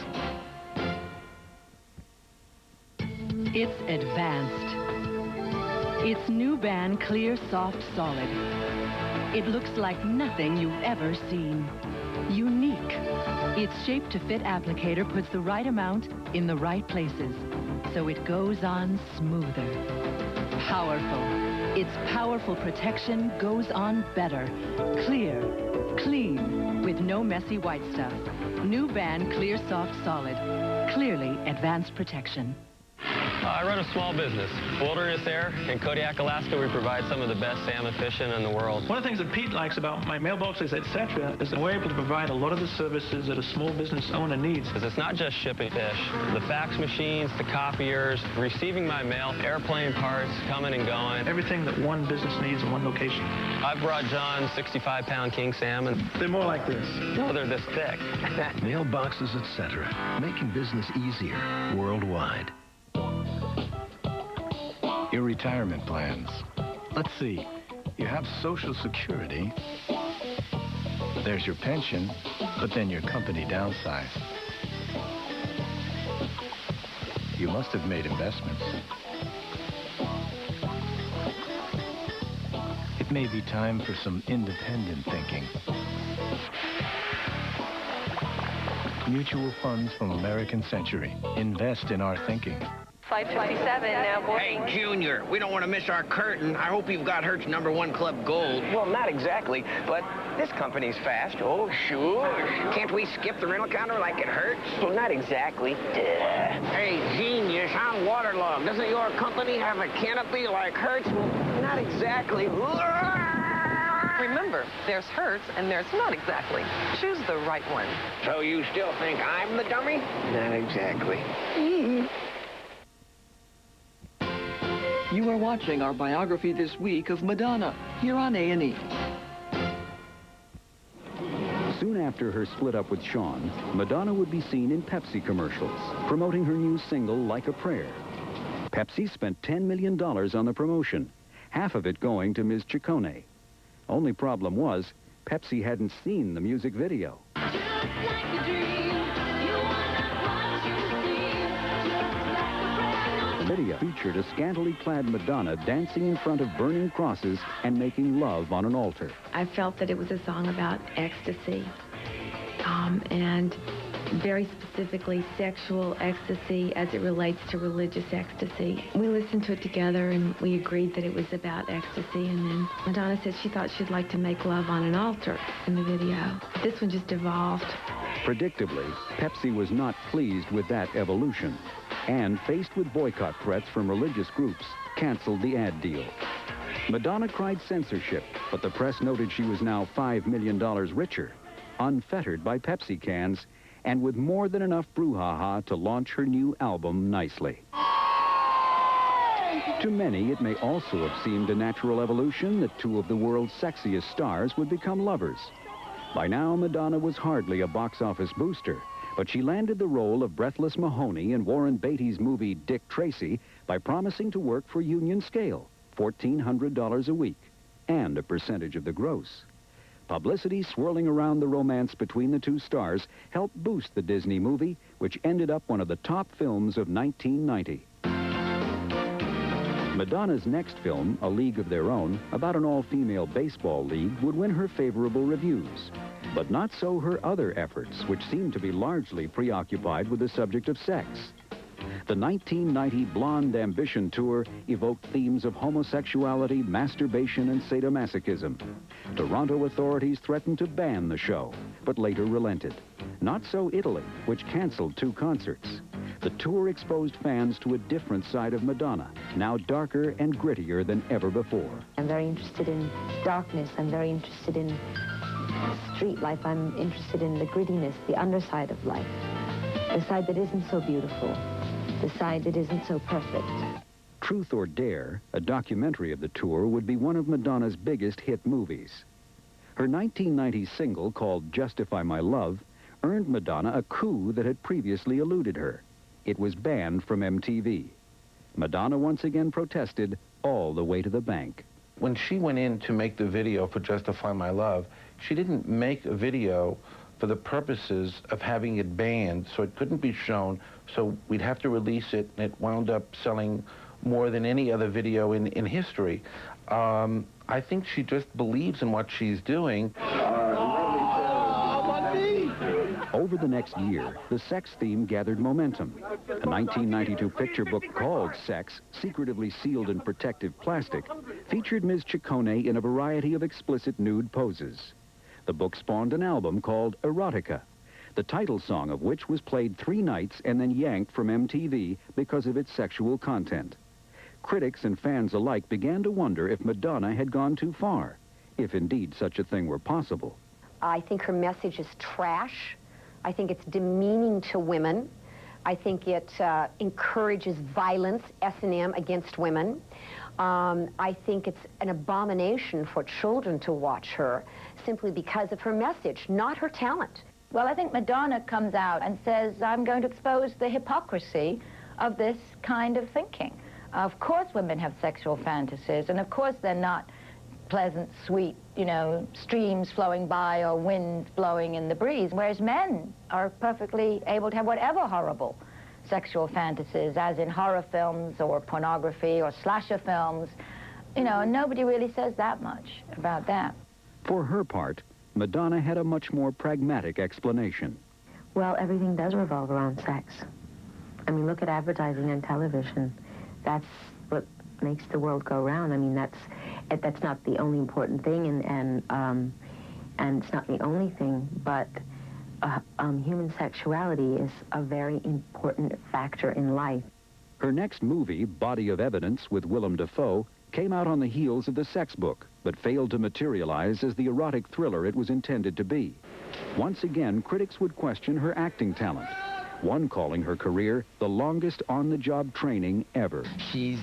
It's advanced. It's new band Clear Soft Solid. It looks like nothing you've ever seen. Unique. Its shape-to-fit applicator puts the right amount in the right places, so it goes on smoother. Powerful. Its powerful protection goes on better. Clear. Clean. With no messy white stuff. New band Clear Soft Solid. Clearly advanced protection. I run a small business, Wilderness Air. In Kodiak, Alaska, we provide some of the best salmon fishing in the world. One of the things that Pete likes about my mailboxes, etc., is that we're able to provide a lot of the services that a small business owner needs. It's not just shipping fish. The fax machines, the copiers, receiving my mail, airplane parts, coming and going. Everything that one business needs in one location. I've brought John 65-pound king salmon. They're more like this. No, they're this thick. Mailboxes, etc., making business easier worldwide. Your retirement plans. Let's see. You have Social Security. There's your pension, but then your company downsized. You must have made investments. It may be time for some independent thinking. Mutual funds from American Century. Invest in our thinking. Flight 57 now boarding. Hey, Junior, we don't want to miss our curtain. I hope you've got Hertz #1 Club Gold. Well, not exactly, but this company's fast. Oh, sure. Can't we skip the rental counter like it hurts? Well, not exactly. Hey, genius, I'm waterlogged. Doesn't your company have a canopy like Hertz? Well, not exactly. Remember, there's Hertz and there's not exactly. Choose the right one. So you still think I'm the dummy? Not exactly. You are watching our Biography This Week of Madonna, here on A&E. Soon after her split up with Sean, Madonna would be seen in Pepsi commercials, promoting her new single, Like a Prayer. Pepsi spent $10 million on the promotion, half of it going to Ms. Ciccone. Only problem was, Pepsi hadn't seen the music video. The video featured a scantily clad Madonna dancing in front of burning crosses and making love on an altar. I felt that it was a song about ecstasy, and very specifically sexual ecstasy as it relates to religious ecstasy. We listened to it together and we agreed that it was about ecstasy, and then Madonna said she thought she'd like to make love on an altar in the video. This one just evolved. Predictably, Pepsi was not pleased with that evolution, and faced with boycott threats from religious groups, canceled the ad deal. Madonna cried censorship, but the press noted she was now $5 million richer, unfettered by Pepsi cans, and with more than enough brouhaha to launch her new album nicely. To many, it may also have seemed a natural evolution that two of the world's sexiest stars would become lovers. By now, Madonna was hardly a box office booster, but she landed the role of Breathless Mahoney in Warren Beatty's movie Dick Tracy by promising to work for Union Scale, $1,400 a week, and a percentage of the gross. Publicity swirling around the romance between the two stars helped boost the Disney movie, which ended up one of the top films of 1990. Madonna's next film, A League of Their Own, about an all-female baseball league, would win her favorable reviews. But not so her other efforts, which seemed to be largely preoccupied with the subject of sex. The 1990 Blonde Ambition Tour evoked themes of homosexuality, masturbation, and sadomasochism. Toronto authorities threatened to ban the show, but later relented. Not so Italy, which canceled 2 concerts. The tour exposed fans to a different side of Madonna, now darker and grittier than ever before. I'm very interested in darkness. I'm very interested in street life. I'm interested in the grittiness, the underside of life. The side that isn't so beautiful. The side that isn't so perfect. Truth or Dare, a documentary of the tour, would be one of Madonna's biggest hit movies. Her 1990 single, called Justify My Love, earned Madonna a coup that had previously eluded her. It was banned from MTV. Madonna once again protested all the way to the bank. When she went in to make the video for Justify My Love, she didn't make a video for the purposes of having it banned, so it couldn't be shown, so we'd have to release it, and it wound up selling more than any other video in history. I think she just believes in what she's doing. Over the next year, the sex theme gathered momentum. A 1992 picture book called Sex, secretively sealed in protective plastic, featured Ms. Ciccone in a variety of explicit nude poses. The book spawned an album called Erotica, the title song of which was played 3 nights and then yanked from MTV because of its sexual content. Critics and fans alike began to wonder if Madonna had gone too far, if indeed such a thing were possible. I think her message is trash. I think it's demeaning to women. I think it encourages violence, S&M, against women. I think it's an abomination for children to watch her simply because of her message, not her talent. Well, I think Madonna comes out and says, I'm going to expose the hypocrisy of this kind of thinking. Of course women have sexual fantasies, and of course they're not pleasant, sweet, you know, streams flowing by or wind blowing in the breeze, whereas men are perfectly able to have whatever horrible sexual fantasies, as in horror films or pornography or slasher films, you know, and nobody really says that much about that. For her part, Madonna had a much more pragmatic explanation. Well, everything does revolve around sex. I mean, look at advertising and television. That's what makes the world go round. I mean, that's not the only important thing, and it's not the only thing, but human sexuality is a very important factor in life. Her next movie, Body of Evidence, with Willem Dafoe, came out on the heels of the sex book, but failed to materialize as the erotic thriller it was intended to be. Once again, critics would question her acting talent, one calling her career the longest on-the-job training ever. She's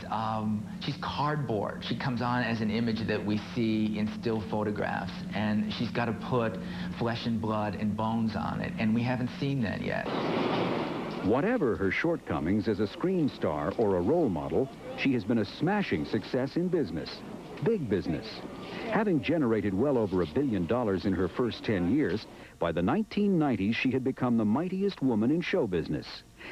cardboard. She comes on as an image that we see in still photographs, and she's got to put flesh and blood and bones on it, and we haven't seen that yet. Whatever her shortcomings as a screen star or a role model, she has been a smashing success in business. Big business. Having generated well over $1 billion in her first 10 years, by the 1990s she had become the mightiest woman in show business.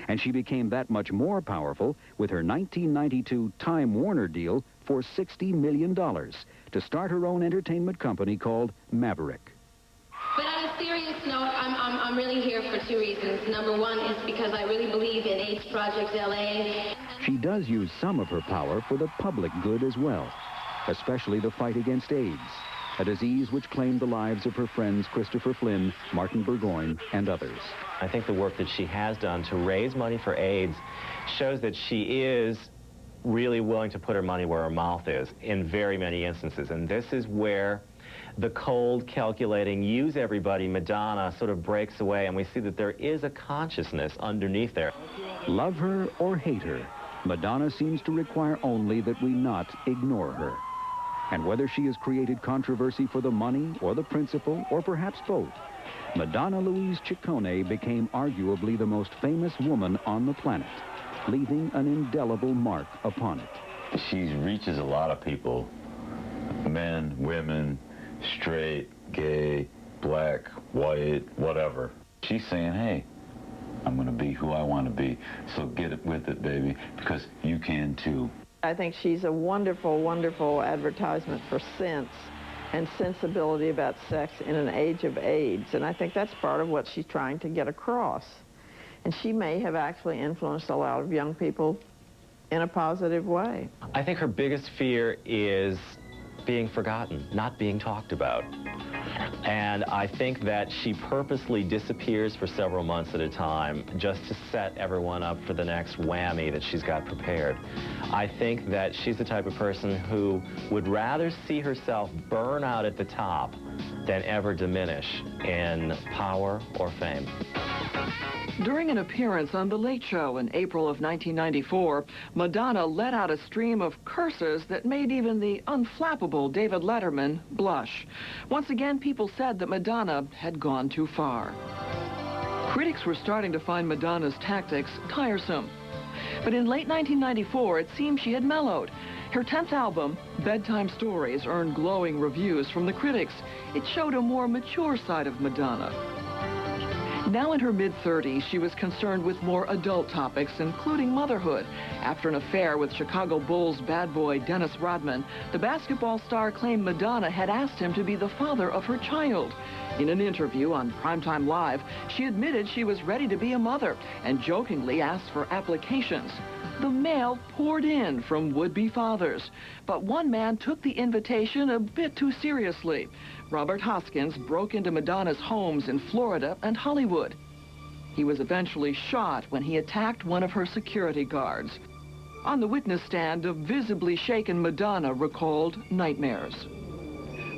And she became that much more powerful with her 1992 Time Warner deal for $60 million to start her own entertainment company called Maverick. But on a serious note, I'm really here for 2 reasons. Number one is because I really believe in AIDS Project LA. She does use some of her power for the public good as well, especially the fight against AIDS, a disease which claimed the lives of her friends Christopher Flynn, Martin Burgoyne, and others. I think the work that she has done to raise money for AIDS shows that she is really willing to put her money where her mouth is in very many instances. And this is where the cold, calculating, use everybody Madonna sort of breaks away, and we see that there is a consciousness underneath there. Love her or hate her, Madonna seems to require only that we not ignore her. And whether she has created controversy for the money or the principle, or perhaps both, Madonna Louise Ciccone became arguably the most famous woman on the planet, leaving an indelible mark upon it. She reaches a lot of people, men, women, straight, gay, black, white, whatever. She's saying, hey, I'm going to be who I want to be, so get it with it, baby, because you can too. I think she's a wonderful, wonderful advertisement for sense and sensibility about sex in an age of AIDS, and I think that's part of what she's trying to get across. And she may have actually influenced a lot of young people in a positive way. I think her biggest fear is being forgotten, not being talked about. And I think that she purposely disappears for several months at a time just to set everyone up for the next whammy that she's got prepared. I think that she's the type of person who would rather see herself burn out at the top than ever diminish in power or fame. During an appearance on The Late Show in April of 1994, Madonna let out a stream of curses that made even the unflappable David Letterman blush. Once again, people said that Madonna had gone too far. Critics were starting to find Madonna's tactics tiresome. But in late 1994, it seemed she had mellowed. Her 10th album, Bedtime Stories, earned glowing reviews from the critics. It showed a more mature side of Madonna. Now in her mid-30s, she was concerned with more adult topics, including motherhood. After an affair with Chicago Bulls bad boy Dennis Rodman, the basketball star claimed Madonna had asked him to be the father of her child. In an interview on Primetime Live, she admitted she was ready to be a mother and jokingly asked for applications. The mail poured in from would-be fathers, but one man took the invitation a bit too seriously. Robert Hoskins broke into Madonna's homes in Florida and Hollywood. He was eventually shot when he attacked one of her security guards. On the witness stand, a visibly shaken Madonna recalled nightmares.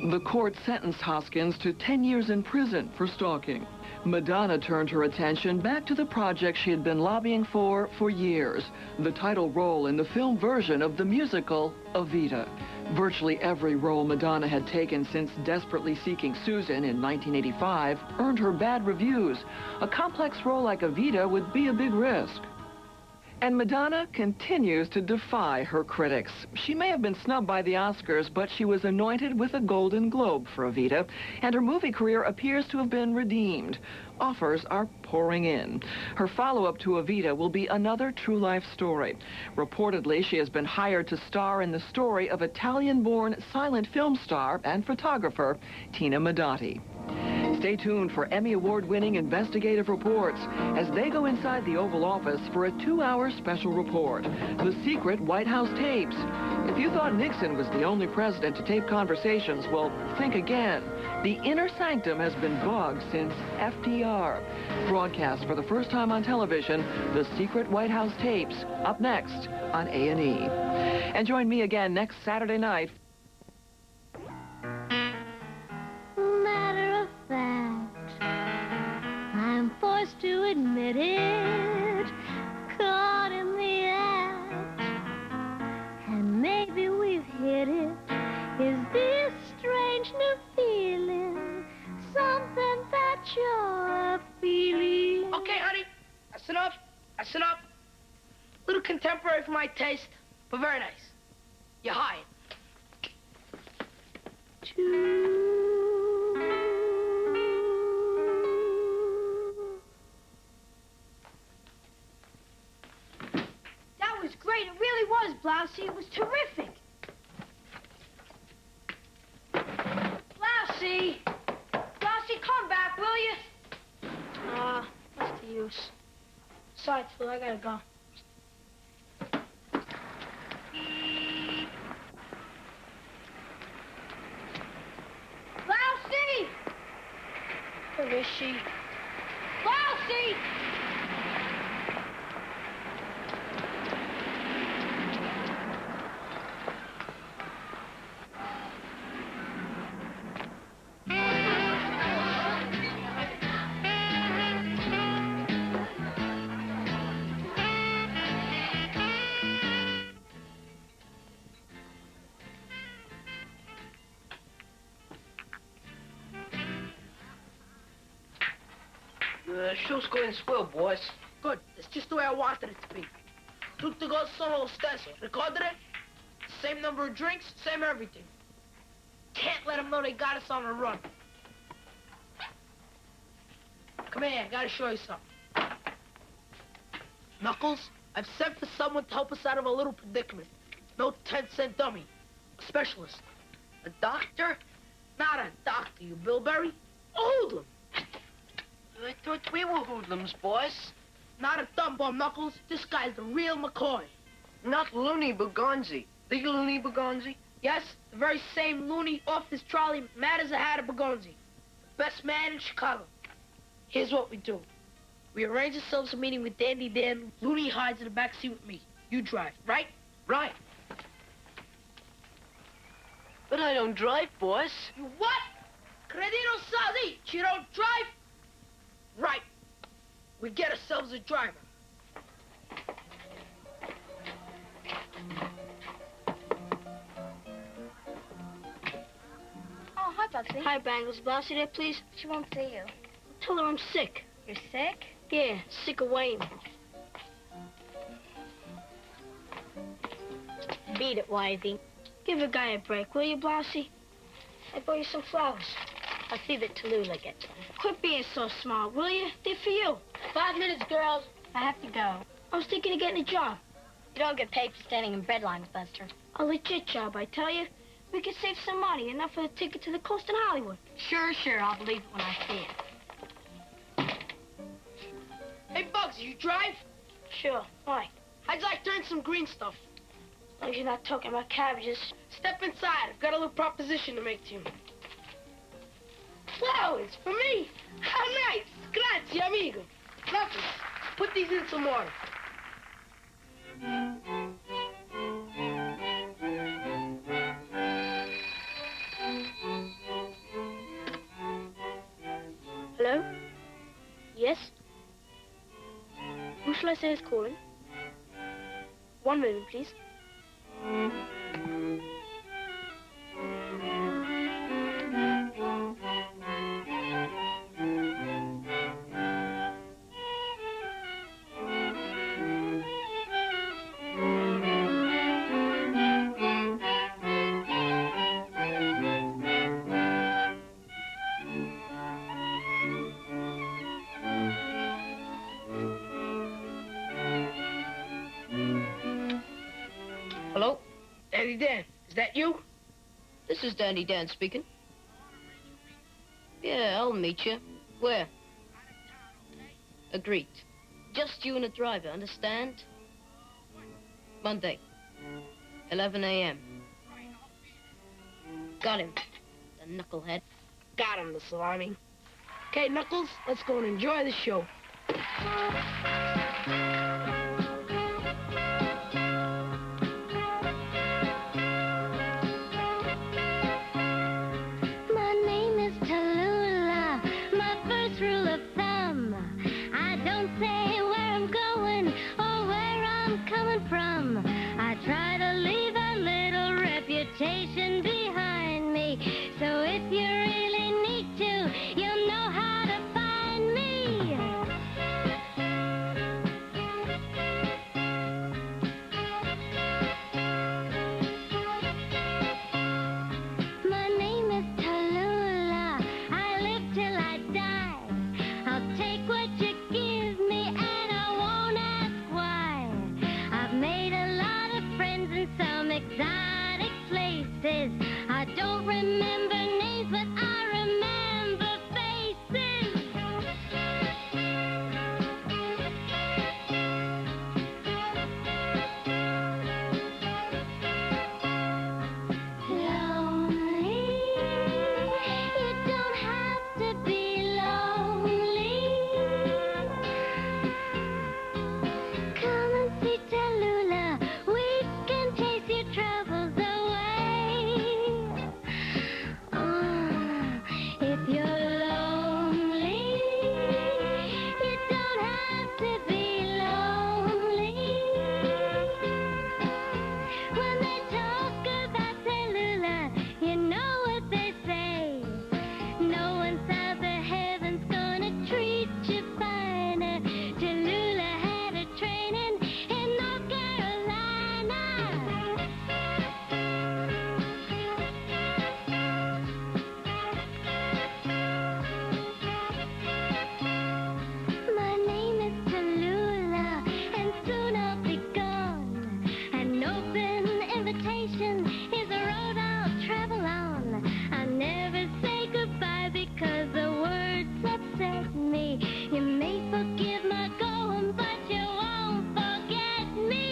The court sentenced Hoskins to 10 years in prison for stalking. Madonna turned her attention back to the project she had been lobbying for years, the title role in the film version of the musical Evita. Virtually every role Madonna had taken since Desperately Seeking Susan in 1985 earned her bad reviews. A complex role like Evita would be a big risk. And Madonna continues to defy her critics. She may have been snubbed by the Oscars, but she was anointed with a Golden Globe for Evita, and her movie career appears to have been redeemed. Offers are pouring in. Her follow-up to Evita will be another true-life story. Reportedly, she has been hired to star in the story of Italian-born silent film star and photographer Tina Modotti. Stay tuned for Emmy Award-winning investigative reports as they go inside the Oval Office for a 2-hour special report, The Secret White House Tapes. If you thought Nixon was the only president to tape conversations, well, think again. The inner sanctum has been bugged since FDR. Broadcast for the first time on television, The Secret White House Tapes, up next on A&E. And join me again next Saturday night. I'm forced to admit it, caught in the act, and maybe we've hit it. Is this strange new feeling something that you're feeling? Okay, honey, that's enough. That's enough. Little contemporary for my taste, but very nice. You're hired. That was great. It really was, Blousy. It was terrific. Blousy! Blousy, come back, will you? What's the use? Besides, Phil, I gotta go. Blousy! Where is she? Blousy! The show's going swell, boys. Good. It's just the way I wanted it to be. Tutto go solo stesso. Recorded it? Same number of drinks, same everything. Can't let them know they got us on the run. Come here, I gotta show you something. Knuckles, I've sent for someone to help us out of a little predicament. No 10-cent dummy. A specialist. A doctor? Not a doctor, you Bilberry. A hoodlum. I thought we were hoodlums, boss. Not a thumb bomb, Knuckles. This guy's the real McCoy. Not Looney Bugonzi. The Looney Bugonzi? Yes, the very same loony off this trolley, mad as a hat of Bugonzi. Best man in Chicago. Here's what we do. We arrange ourselves a meeting with Dandy Dan. Looney hides in the back seat with me. You drive, right? Right. But I don't drive, boss. You what? Credito Sazi, you don't drive? Right. We get ourselves a driver. Oh, hi, Bugsy. Hi, Bangles. Blousy there, please? She won't see you. Tell her I'm sick. You're sick? Yeah, sick of waiting. need it, Withy. Give a guy a break, will you, Blousy? I brought you some flowers. I'll see that Tallulah gets them. Quit being so smart, will you? They're for you. 5 minutes, girls. I have to go. I was thinking of getting a job. You don't get paid for standing in bread lines, Buster. A legit job, I tell you. We could save some money, enough for a ticket to the coast in Hollywood. Sure, I'll believe it when I see it. Hey, Bugs, you drive? Sure. Why? I'd like to earn some green stuff. As long as you're not talking about cabbages. Step inside. I've got a little proposition to make to you. Flowers for me. How nice. Grazie, amigo. Nothing. Put these in some water. Hello? Yes? Who shall I say is calling? 1 minute, please. Hello? Dandy Dan, is that you? This is Dandy Dan speaking. Yeah, I'll meet you. Where? Agreed. Just you and a driver, understand? Monday, 11 a.m. Got him, the knucklehead. Got him, the salami. Okay, Knuckles, let's go and enjoy the show. My name is Tallulah, my first rule of thumb. I don't say where I'm going or where I'm coming from. I try to leave a little reputation behind me. So if you really need to, you'll know how to find me. My name is Tallulah. I live till I die. I'll take what you give me and I won't ask why. I've made a lot of friends in some exotic places. I don't remember names, but I remember faces. Lonely, you don't have to be lonely. Come and see Tallulah, we can chase your troubles away. If you're lonely, you don't have to be lonely. When they talk about Tallulah, you know what they say. No one south of heaven's gonna treat you finer. Tallulah had her training in North Carolina. My name is Tallulah, and soon I'll be gone. An open invitation is a road I'll travel on. I never say goodbye because the words upset me. You may forgive my going, but you won't forget me.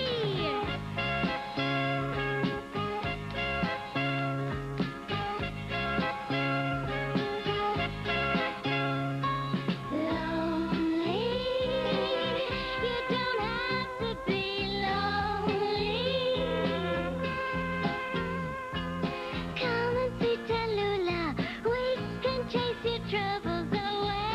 Lonely, you don't have to be lonely. Come and see Tallulah, we can chase your troubles away.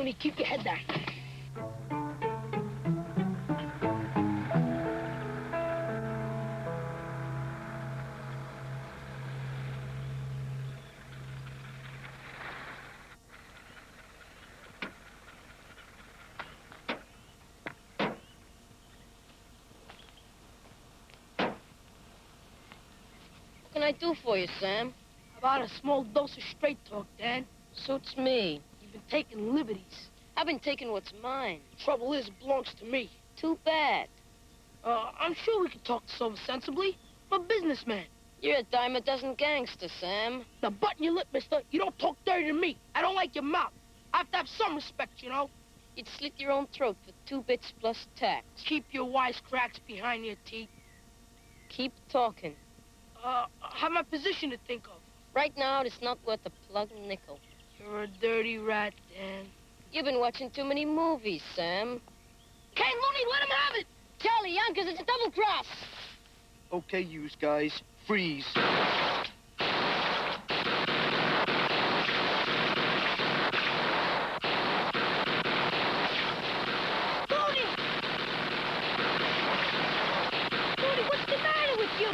Looney, keep your head down. What can I do for you, Sam? About a small dose of straight talk, Dan. Suits me. You've been taking liberties. I've been taking what's mine. Trouble is, it belongs to me. Too bad. I'm sure we can talk this over sensibly. I'm a businessman. You're a dime a dozen gangster, Sam. Now button your lip, mister. You don't talk dirty to me. I don't like your mouth. I have to have some respect, you know. You'd slit your own throat for 2 bits plus tax. Keep your wisecracks behind your teeth. Keep talking. I have my position to think of. Right now, it's not worth a plug nickel. You're a dirty rat, Dan. You've been watching too many movies, Sam. Okay, Looney, let him have it. Charlie, Yonkers, it's a double cross. Okay, yous guys, freeze. Looney! Looney, what's the matter with you?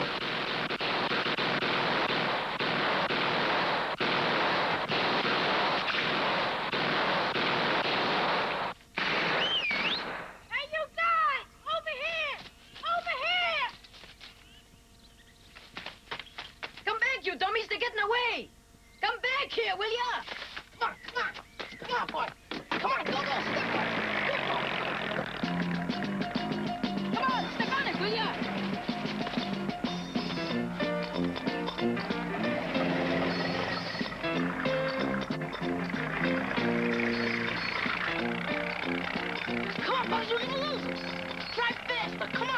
You dummies, they're getting away. Come back here, will ya? Come on, boy. Come on, go, step on. Come on, step on it, will ya? Come on, Bugs, we're gonna lose him. Drive faster, come on.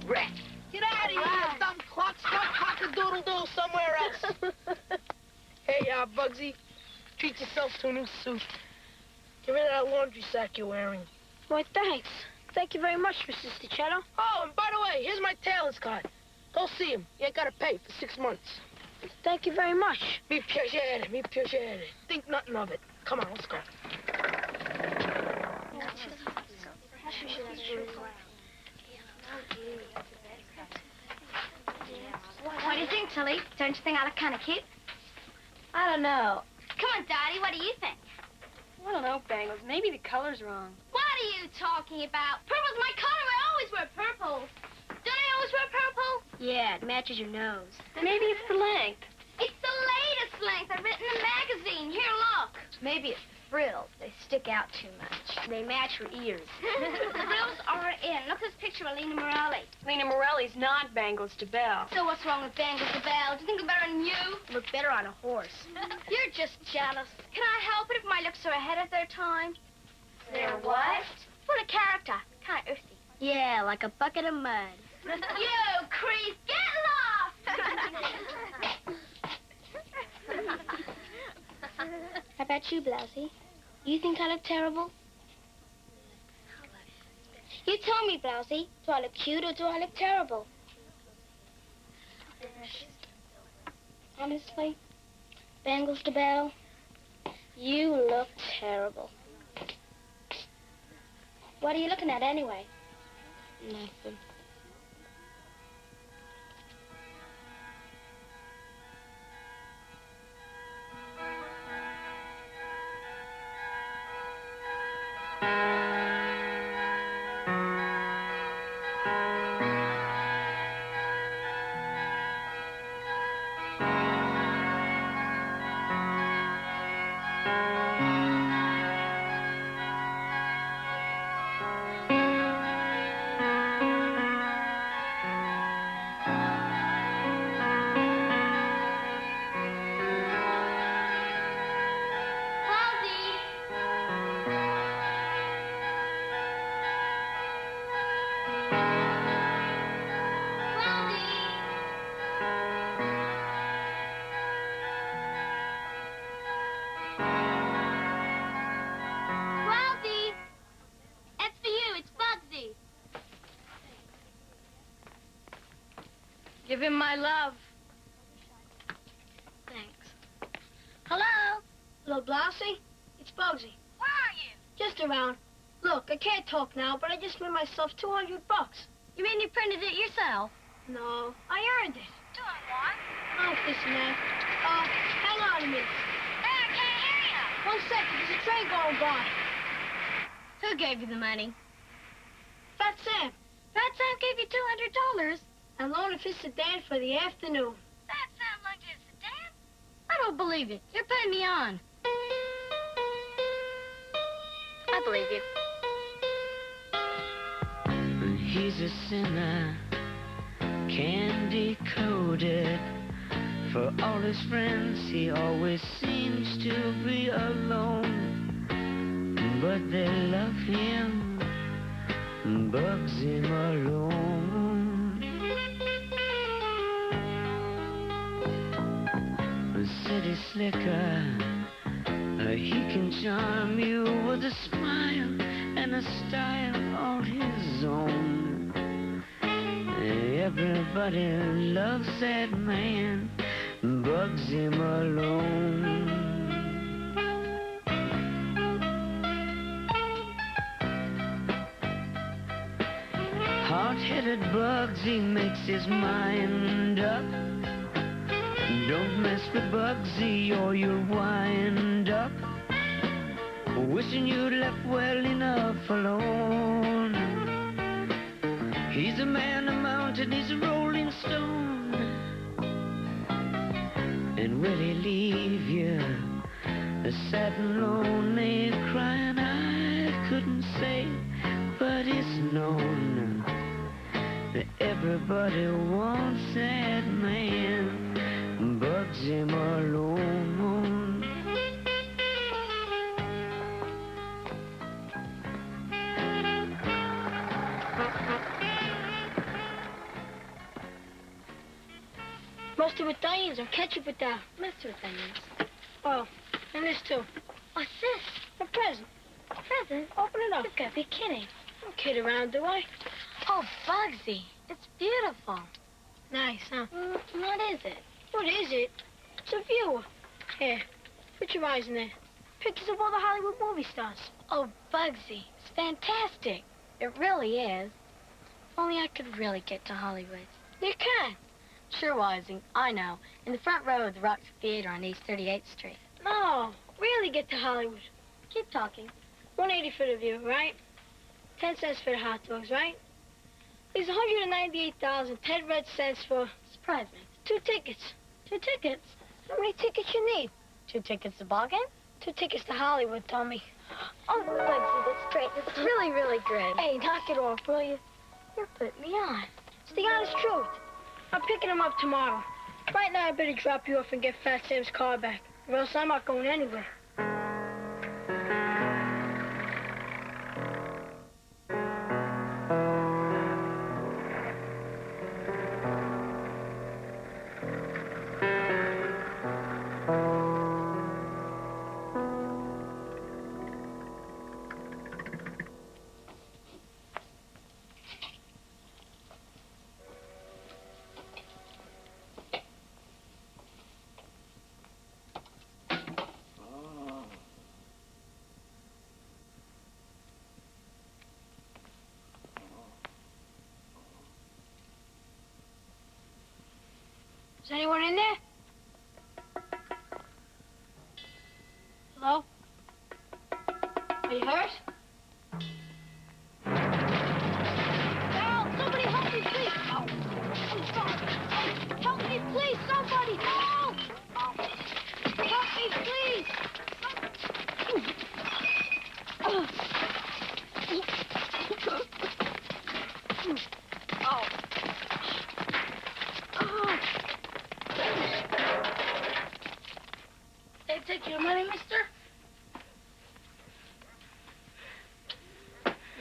Rat. Get out of here, you dumb clock. Stop cock-a-doodle-doo somewhere else. Hey, Bugsy, treat yourself to a new suit. Get rid of that laundry sack you're wearing. Why, thanks. Thank you very much, Mr. Stichetto. Oh, and by the way, here's my tailor's card. Go see him. You ain't got to pay for 6 months. Thank you very much. Mi piacere, mi piacere. Think nothing of it. Come on, let's go. What do you think, Tilly? Don't you think I look kind of cute? I don't know. Come on, Dottie, what do you think? I don't know, Bangles. Maybe the color's wrong. What are you talking about? Purple's my color. I always wear purple. Don't I always wear purple? Yeah, it matches your nose. Maybe it's the length. It's the latest length. I read in the magazine. Here, look. Maybe it's frills. They stick out too much. They match your ears. Frills are in. Look at this picture of Lena Morelli. Lena Morelli's not Bangles to Belle. So what's wrong with Bangles to Belle? Do you think I'm better than you? Look better on a horse. You're just jealous. Can I help it if my looks are ahead of their time? They're what? Full of character. Kind of earthy. Yeah, like a bucket of mud. You creep! Get lost! How about you, Blousy? You think I look terrible? You tell me, Blousy. Do I look cute or do I look terrible? Honestly, Bangles the Bell, you look terrible. What are you looking at anyway? Nothing. Ralphie! It's for you. It's Bugsy. Give him my love. Thanks. Hello? Hello, Blousy? It's Bugsy. Where are you? Just around. Look, I can't talk now, but I just made myself $200. You mean you printed it yourself? No, I earned it. Doing what? Oh, listen, man. Hang on a minute. Hey, I can't hear you. 1 second, there's a train going by. Who gave you the money? Fat Sam. Fat Sam gave you $200. I loaned his sedan for the afternoon. Fat Sam loaned you a sedan? I don't believe it. You're putting me on. I believe you. He's a sinner, candy-coated. For all his friends, he always seems to be alone. But they love him, Bugsy Malone. A city slicker, he can charm you with a smile and a style all his own. Everybody loves that man, Bugsy Malone. Hard-headed Bugsy makes his mind up. Don't mess with Bugsy or you'll wind up wishing you'd left well enough alone. He's a man, a mountain, he's a rolling stone. And will he leave you sad and lonely, crying? I couldn't say, but it's known that everybody wants that man, Bugsy Malone. Mustard with onions or ketchup with that? Mustard with onions. Oh, and this too. What's this? A present. Present? Open it up. You gotta be kidding. I don't kid around, do I? Oh, Bugsy. It's beautiful. Nice, huh? What is it? What is it? It's a viewer. Here, put your eyes in there. Pictures of all the Hollywood movie stars. Oh, Bugsy. It's fantastic. It really is. If only I could really get to Hollywood. You can. Sure, Wising. I know. In the front row of the Roxy Theater on East 38th Street. No, really get to Hollywood. Keep talking. $1.80 for the view, right? 10 cents for the hot dogs, right? There's $198,010 for surprise me. 2 tickets. 2 tickets? How many tickets you need? 2 tickets to ball game? 2 tickets to Hollywood, Tommy. Oh, Bugsy, that's great. That's really, really good. Hey, knock it off, will you? You're putting me on. It's the honest truth. I'm picking him up tomorrow. Right now, I better drop you off and get Fat Sam's car back, or else I'm not going anywhere. Is anyone in there? Hello? Are you hurt? Help! Somebody help me, please! Oh, God. Help me, please! Somebody! Help! Help me, please! They take your money, mister?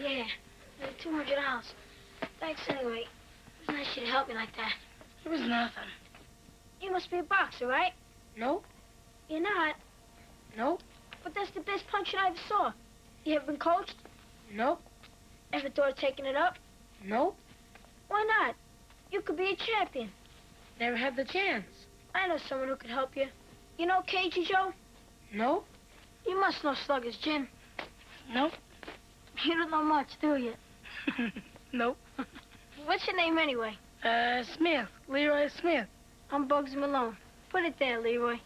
Yeah, $200. Thanks anyway. It was nice of you to help me like that. It was nothing. You must be a boxer, right? Nope. You're not? Nope. But that's the best puncher I ever saw. You ever been coached? Nope. Ever thought of taking it up? Nope. Why not? You could be a champion. Never had the chance. I know someone who could help you. You know Cagey Joe? Nope. You must know Slugger's Jim. Nope. You don't know much, do you? Nope. What's your name anyway? Smith. Leroy Smith. I'm Bugsy Malone. Put it there, Leroy.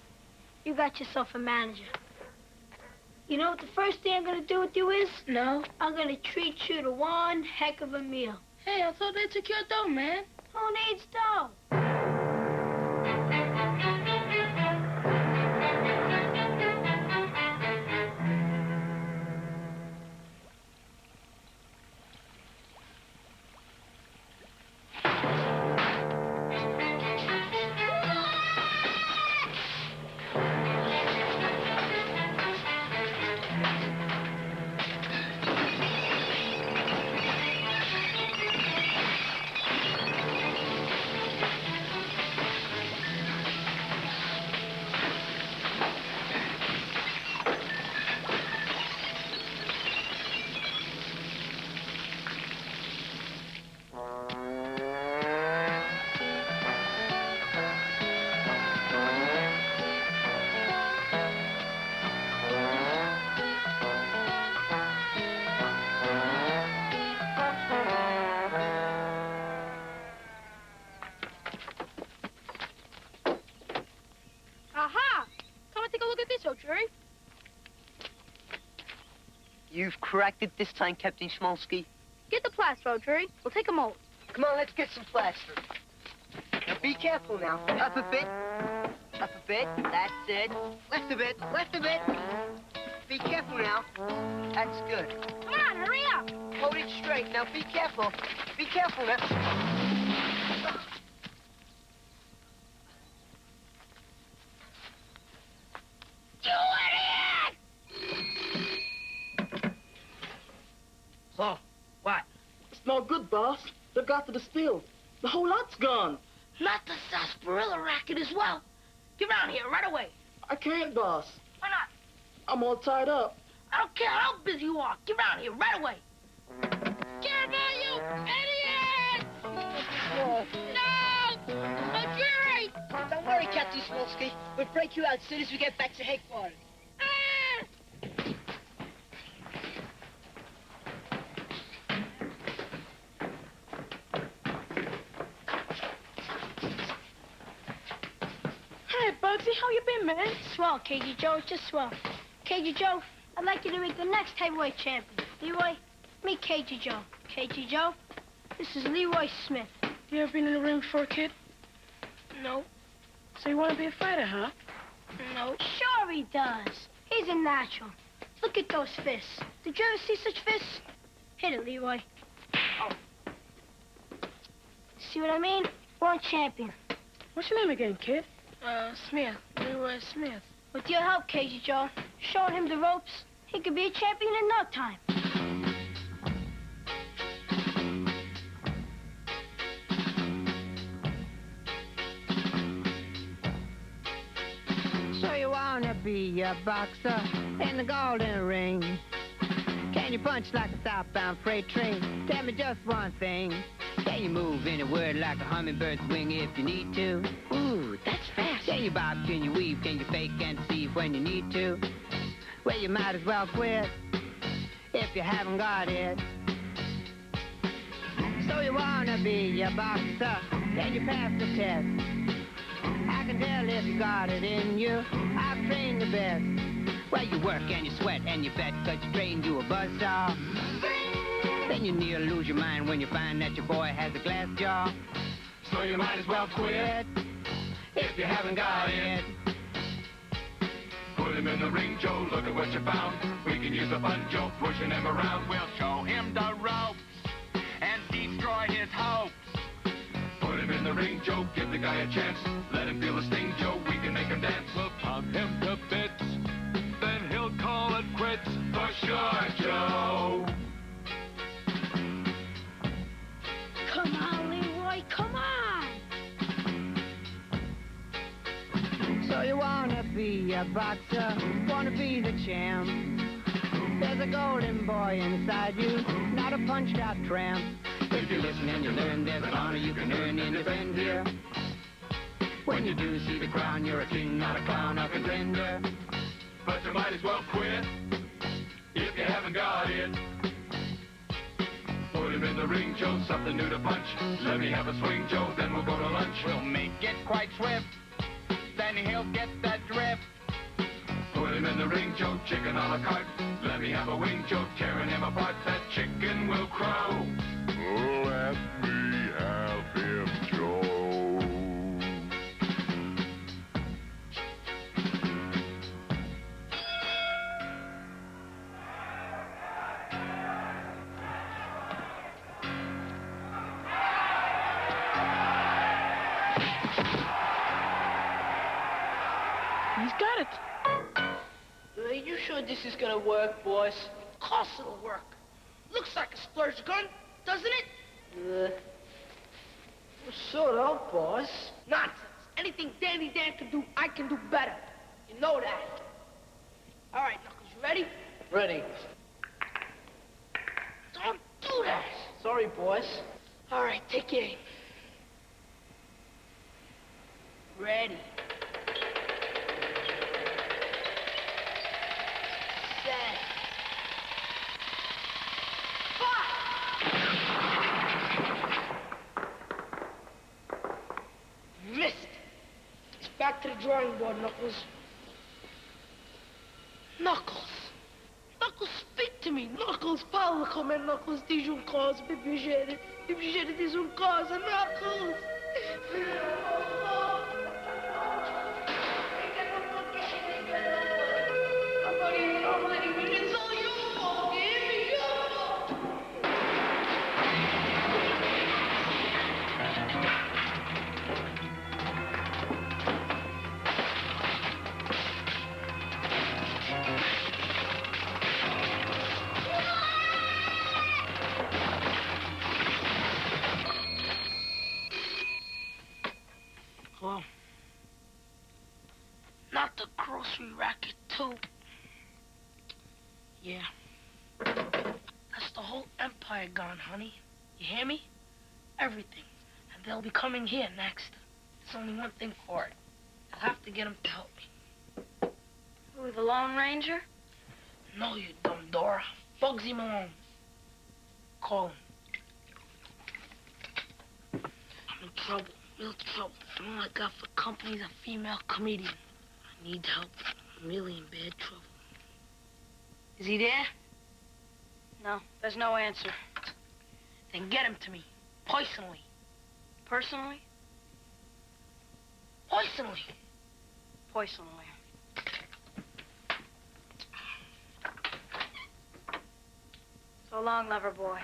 You got yourself a manager. You know what the first thing I'm gonna do with you is? No. I'm gonna treat you to one heck of a meal. Hey, I thought they took your dough, man. Who needs dough? You've cracked it this time, Captain Schmolsky. Get the plaster, Jerry. We'll take a mold. Come on, let's get some plaster. Now, be careful now. Up a bit. Up a bit. That's it. Left a bit. Left a bit. Be careful now. That's good. Come on, hurry up. Hold it straight. Now, be careful. Be careful now. So, what? It's no good, boss. They've got to the steel. The whole lot's gone. Not the sarsaparilla racket as well. Get around here right away. I can't, boss. Why not? I'm all tied up. I don't care how busy you are. Get around here right away. Careful, you idiot! No! Jerry! Don't worry, Captain Smolsky. We'll break you out as soon as we get back to headquarters. Hey, Bugsy, how you been, man? Swell, Cagey Joe, just swell. Cagey Joe, I'd like you to meet the next heavyweight champion. Leroy, meet Cagey Joe. Cagey Joe, this is Leroy Smith. You ever been in the ring before, kid? No. So you want to be a fighter, huh? No. Sure he does. He's a natural. Look at those fists. Did you ever see such fists? Hit it, Leroy. Oh. See what I mean? Born champion. What's your name again, kid? Smith. Leroy Smith. With your help, Cagey Joe, showing him the ropes, he could be a champion in no time. So you wanna be a boxer in the golden ring? Can you punch like a southbound freight train? Tell me just one thing. Can you move in a word like a hummingbird's wing if you need to? Ooh, that's fast. Can you bob, can you weave, can you fake and deceive when you need to? Well, you might as well quit if you haven't got it. So you wanna be a boxer? Can you pass the test? tell if you got it in you. I've trained the best. Well, you work and you sweat and you bet, 'cause you trained you a buzzsaw. Then you nearly lose your mind when you find that your boy has a glass jaw. So you might as well quit if you haven't got it. Put him in the ring, Joe, look at what you found. We can use a fun Joe, pushing him around. We'll show him the ropes and destroy his hopes. Put him in the ring, Joe, give the guy a chance. Let him feel the sting, Joe, we can make him dance. We'll pump him to bits, then he'll call it quits. For sure, Joe. Come on, Leroy, come on. So you wanna be a boxer, wanna be the champ. There's a golden boy inside you, not a punched out tramp. If you listen and you learn, there's an honor you can earn in the bend here. When you do see the crown, you're a king, not a clown, a contender. But you might as well quit if you haven't got it. Put him in the ring, Joe, something new to punch. Let me have a swing, Joe, then we'll go to lunch. We'll make it quite swift, then he'll get the drift. Put him in the ring, Joe, chicken a la carte. Let me have a wing, Joe, tearing him apart. That chicken will crow. Let me have him, Joe. He's got it. Are you sure this is gonna work, boss? Of course it'll work. Looks like a splurge gun, doesn't it? Sort of, boss. Nonsense. Anything Dandy Dan can do, I can do better. You know that. All right, Knuckles, you ready? Ready. Don't do that. Sorry, boss. All right, take aim. Ready. Set. Missed. It's back to the drawing board, Knuckles. Knuckles. Knuckles, speak to me. Knuckles, fala como é, Knuckles. Diz coisa, bebê. Bebê diz coisa, Knuckles. It's all your fault. It's your fault. Well, not the grocery racket, too. Yeah. That's the whole empire gone, honey. You hear me? Everything. And they'll be coming here next. There's only one thing for it. I'll have to get them to help me. Who, the Lone Ranger? No, you dumb Dora. Bugsy Malone. Call him. I'm in trouble. Real trouble. And all I got for company's a female comedian. I need help. I'm really in bad trouble. Is he there? No, there's no answer. Then get him to me. Personally. Personally? Personally. Personally. So long, lover boy.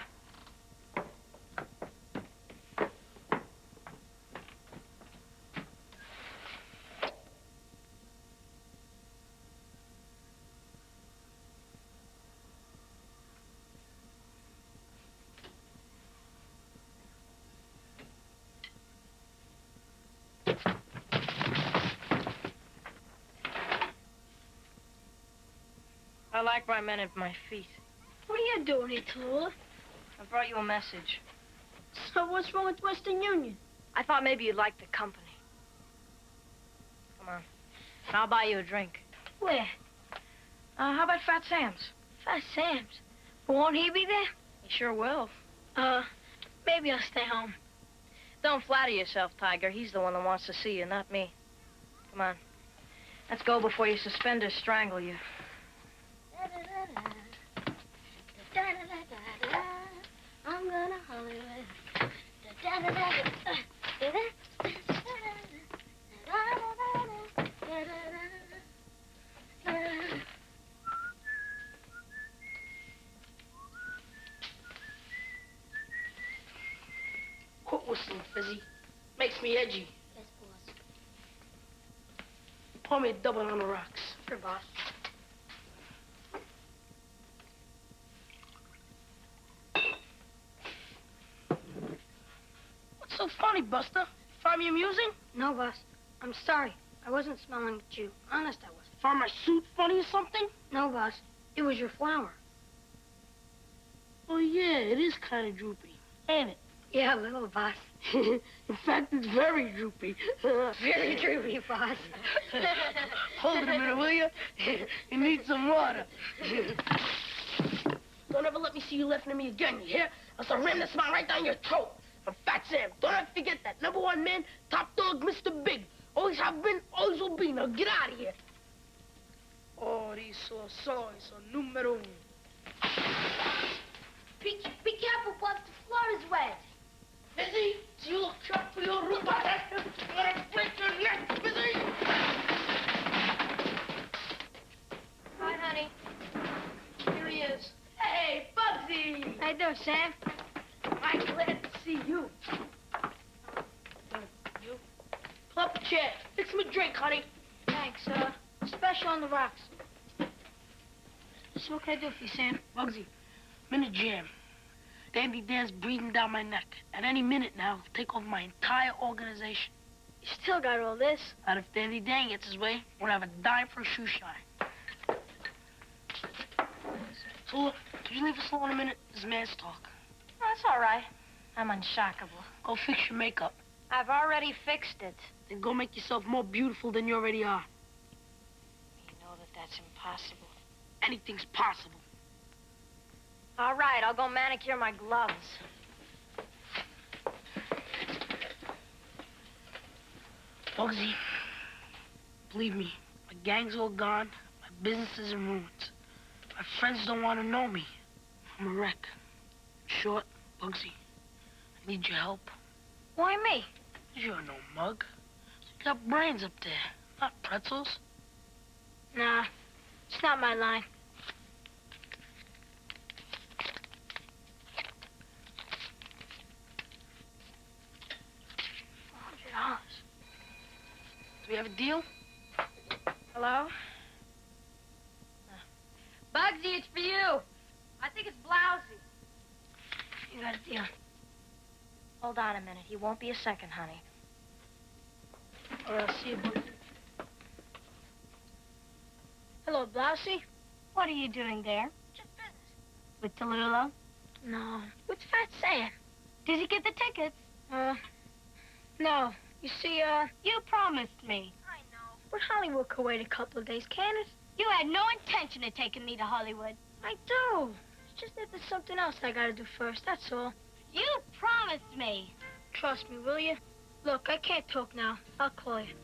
I like my men at my feet. What are you doing here, Tallulah? I brought you a message. So what's wrong with Western Union? I thought maybe you'd like the company. Come on. I'll buy you a drink. Where? How about Fat Sam's? Fat Sam's. Won't he be there? He sure will. Maybe I'll stay home. Don't flatter yourself, Tiger. He's the one that wants to see you, not me. Come on. Let's go before your suspenders strangle you. I'm gonna Hollywood. Quit whistling, Fizzy. Makes me edgy. Yes, boss. Pour me a double on the rocks. Sure, boss. What's so funny, Buster? Find me amusing? No, boss. I'm sorry. I wasn't smelling at you. Honest, I wasn't. Find my suit funny or something? No, boss. It was your flower. Oh, yeah, it is kind of droopy, ain't it? Yeah, a little, boss. In fact, it's very droopy. Very droopy, boss. Hold it a minute, will you? You need some water. Don't ever let me see you laughing at me again, you hear? Else I'll ram this smile right down your throat. I'm Fat Sam. Don't ever forget that. #1 man, top dog, Mr. Big. Always have been, always will be. Now get out of here. Soy número uno. Be careful, Buzz. The floor is wet. Busy, so you look sharp for your room. I'm gonna break your neck, Busy. Hi, honey. Here he is. Hey, Bugsy. How you doing, Sam? I'm glad to see you. You? Pull up a chair. Fix me a drink, honey. Thanks, special on the rocks. So what can I do for you, Sam? Bugsy, I'm in a jam. Dandy Dan's breathing down my neck. At any minute now, he'll take over my entire organization. You still got all this? Not if Dandy Dan gets his way, won't have a dime for a shoe shine. So, look, could you leave us alone a minute? This man's talk. Oh, that's all right. I'm unshockable. Go fix your makeup. I've already fixed it. Then go make yourself more beautiful than you already are. You know that that's impossible. Anything's possible. All right, I'll go manicure my gloves. Bugsy, believe me, my gang's all gone. My business is in ruins. My friends don't want to know me. I'm a wreck. In short, Bugsy, I need your help. Why me? You're no mug. You got brains up there, not pretzels. Nah, it's not my line. $100. Do we have a deal? Hello? Bugsy, it's for you. I think it's blousy. You got a deal. Hold on a minute. He won't be a second, honey. All right, I'll see you, Bugsy. Hello, Blousy. What are you doing there? Just business. With Tallulah? No. With Fat Sam. Did he get the tickets? No. You see, you promised me. I know. But Hollywood could wait a couple of days, can't it? You had no intention of taking me to Hollywood. I do. It's just that there's something else I gotta do first, that's all. You promised me. Trust me, will you? Look, I can't talk now. I'll call you.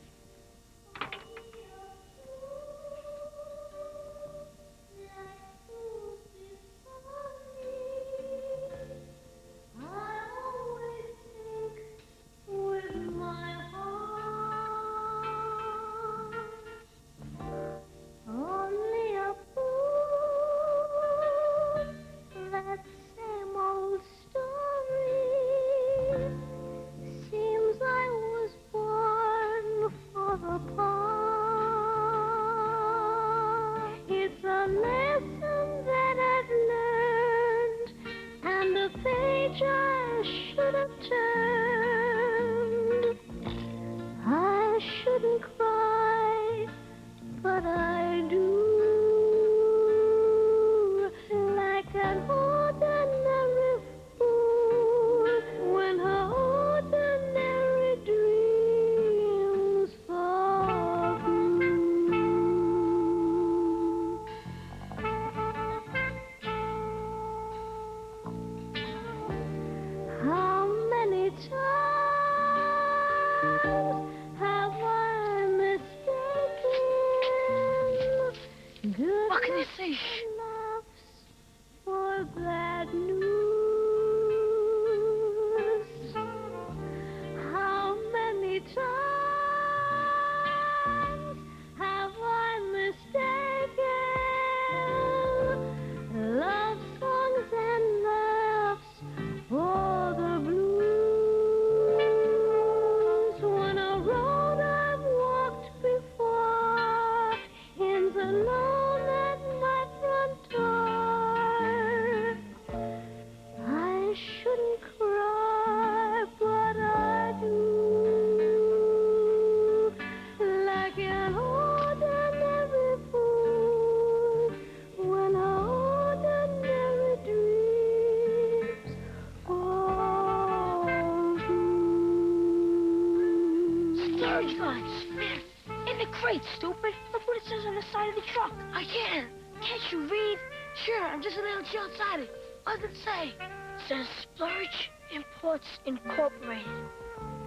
Great, stupid. Look what it says on the side of the truck. I can't. Can't you read? Sure, I'm just a little short-sighted. What does it say? It says Splurge Imports Incorporated.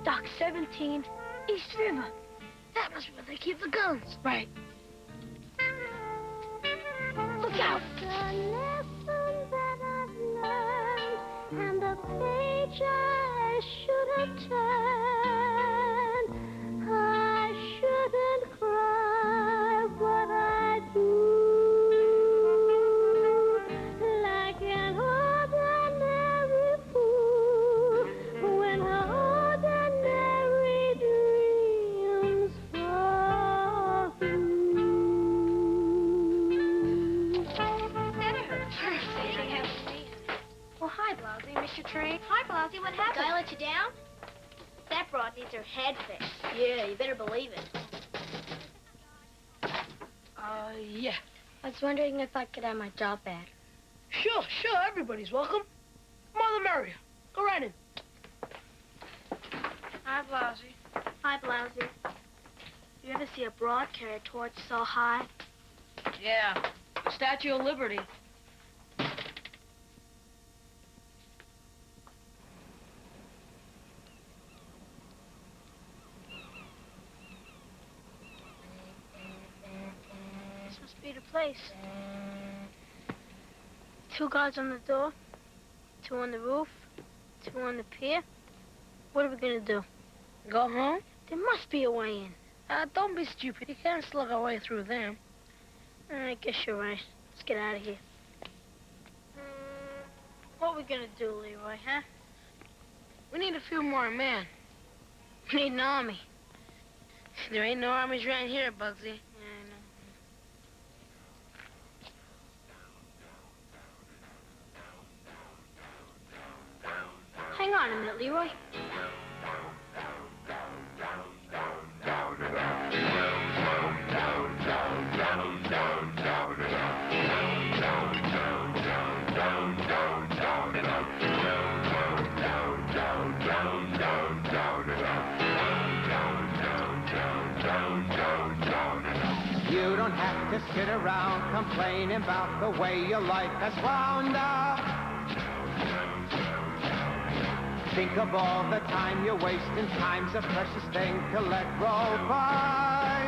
Dock 17, East River. That must be where they keep the guns. Right. Look out. The lesson that I've learned and the page I should have turned. I shouldn't cry, but I do. Like an ordinary fool when ordinary dreams fall through. Well, hi, Blousy. Missed your train? Hi, Blousy. What happened? Guy let you down? That broad needs her head fixed. Yeah, you better believe it. Yeah. I was wondering if I could have my job back. Sure, everybody's welcome. More the merrier. Go right in. Hi, Blousy. Hi, Blousy. You ever see a broad carry a torch so high? Yeah, the Statue of Liberty. This must be the place. 2 guards on the door, 2 on the roof, 2 on the pier. What are we gonna do? Go home? There must be a way in. Don't be stupid. You can't slug our way through them. I guess you're right. Let's get out of here. What are we gonna do, Leroy, huh? We need a few more men. We need an army. There ain't no armies around here, Bugsy. Yeah, I know. Hang on a minute, Leroy. You don't have to sit around complaining about the way your life has wound up. Think of all the time you're wasting. Time's a precious thing to let roll by.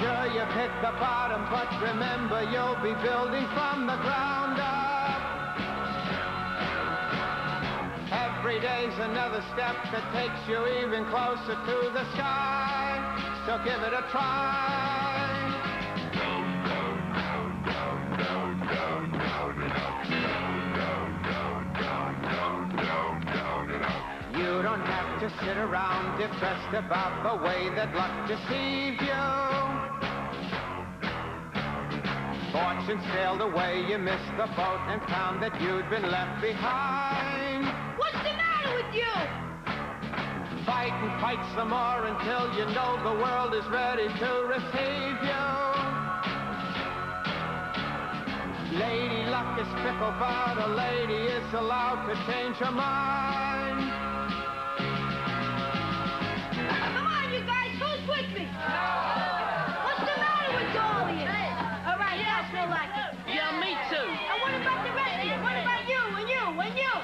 Sure, you've hit the bottom, but remember you'll be building from the ground up. Every day's another step that takes you even closer to the sky. So give it a try. You don't have to sit around depressed about the way that luck deceived you. Fortune sailed away, you missed the boat and found that you'd been left behind. What's the matter with you? Fight and fight some more until you know the world is ready to receive you. Lady luck is fickle, but a lady is allowed to change her mind. Come on, you guys, who's with me? What's the matter with all of you? All right, yeah, I feel like it. Yeah, me too. And what about the rest of you? What about you and you and you?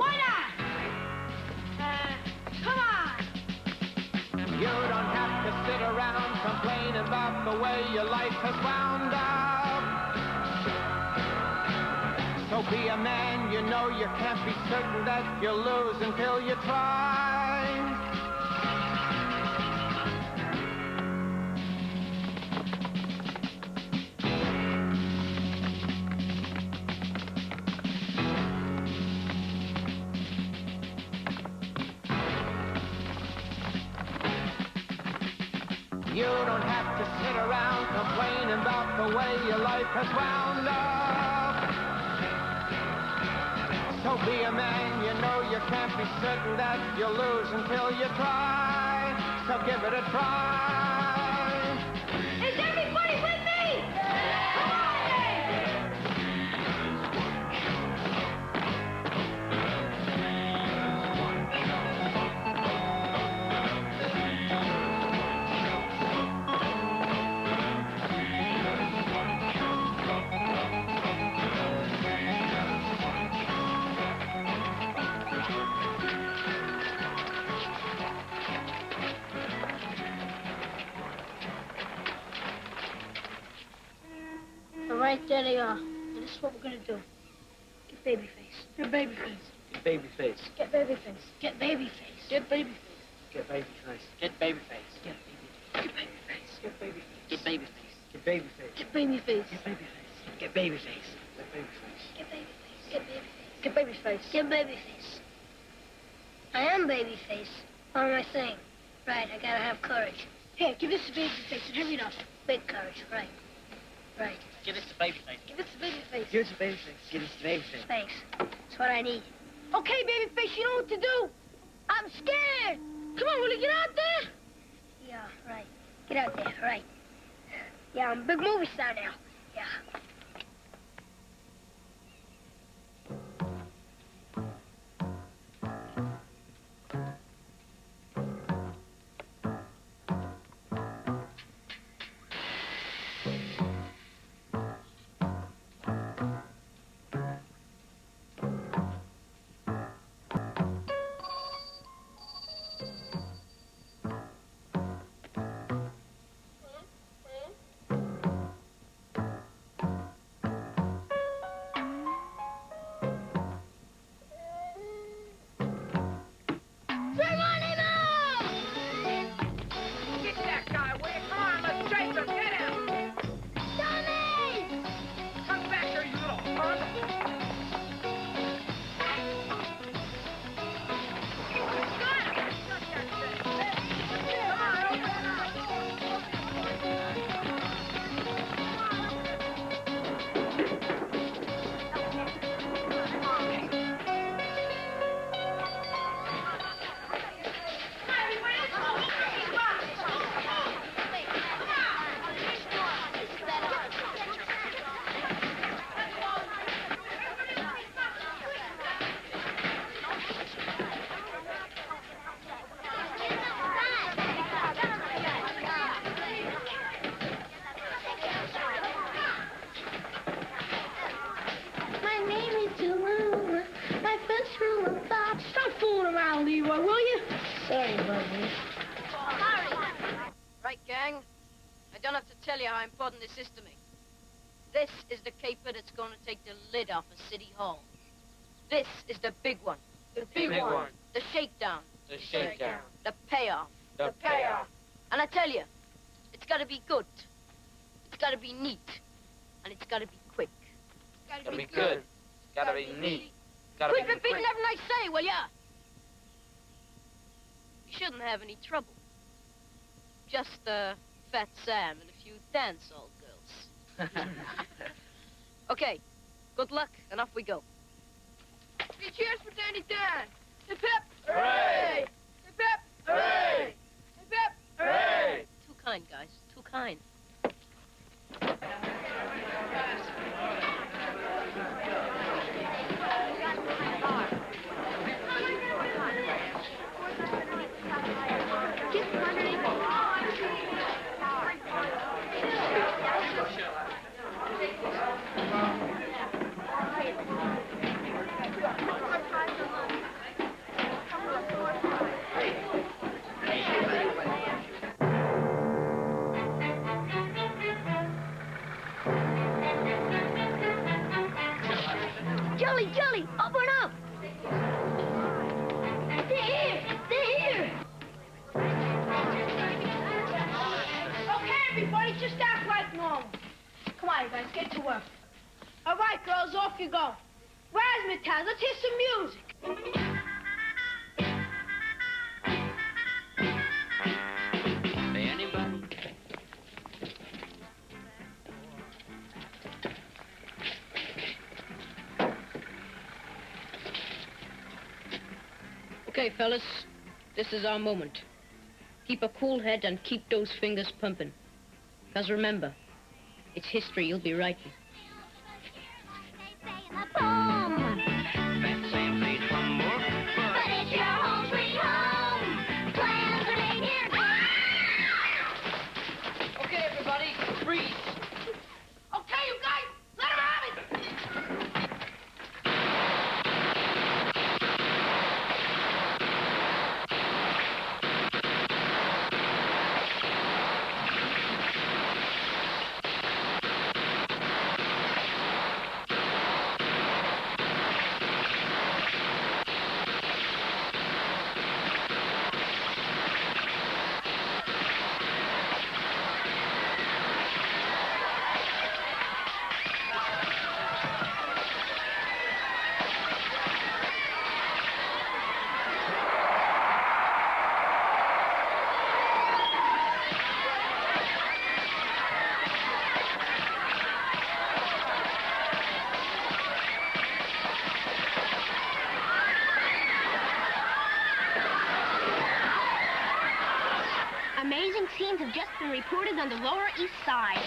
Why not? Come on. You don't have to sit around complaining about the way your life has wound up. So be a man, you know you can't be certain that you'll lose until you try. You don't have to sit around complaining about the way your life has wound up. So be a man, you know you can't be certain that you'll lose until you try. So give it a try. Is everybody with me? Come on, then. right, there they are. And this is what we're gonna do. Get Babyface. Get Babyface. Get Babyface. Get Babyface. Get Babyface. Get Babyface. Get Babyface. Get Babyface. Get Babyface. Get Babyface. Get Babyface. Get Babyface. Get Babyface. Get Babyface. Get Babyface. Get Babyface. Get Babyface. Get Babyface. I am Babyface. What am I saying? Right, I gotta have courage. Here, give this to Babyface and hurry it up. Big courage, right. Right. Give this to Babyface. Give this to Babyface. Give it to Babyface. Give this to Babyface. Thanks. That's what I need. Okay, Babyface, you know what to do. I'm scared. Come on, will you get out there? Yeah, right. Get out there, right. Yeah, I'm a big movie star now. Yeah. Right, gang? I don't have to tell you how important this is to me. This is the caper that's going to take the lid off of City Hall. This is the big one. The big one. The shakedown. The shakedown. The payoff. The payoff. And I tell you, it's got to be good. It's got to be neat. And it's got to be quick. It's got to be good. It's got to be neat. It's got to be Quick, repeat, quick. never I say, will ya? You shouldn't have any trouble. Just Fat Sam and a few dance-hall girls. Okay, good luck, and off we go. Three cheers for Danny Dan. Hip hip. Hooray! Hip hip. Hooray! Hip hip. Hooray! Too kind, guys, too kind. Jelly, open up! They're here! They're here! Okay, everybody, just act like normal. Come on, you guys, get to work. All right, girls, off you go. Razzmatazz, let's hear some music. Anybody? Okay, fellas, this is our moment. Keep a cool head and keep those fingers pumping. Because remember, it's history you'll be writing. Okay, everybody, freeze. Okay, you guys, let him have it. scenes have just been reported on the Lower East Side.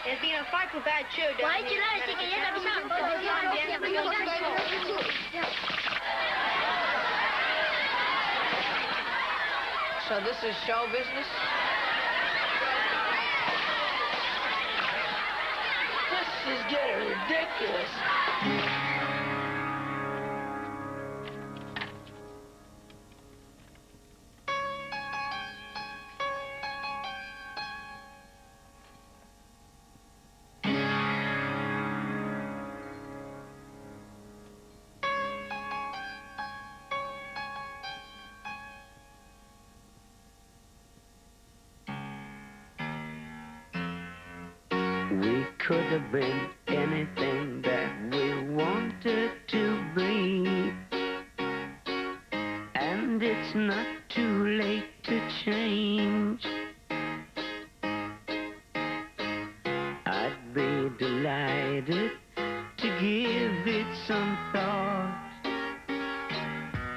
There's been a frightful bad show down Why did you let us take it So this is show business? This is getting ridiculous. We could have been anything that we wanted to be. And it's not too late to change. I'd be delighted to give it some thought.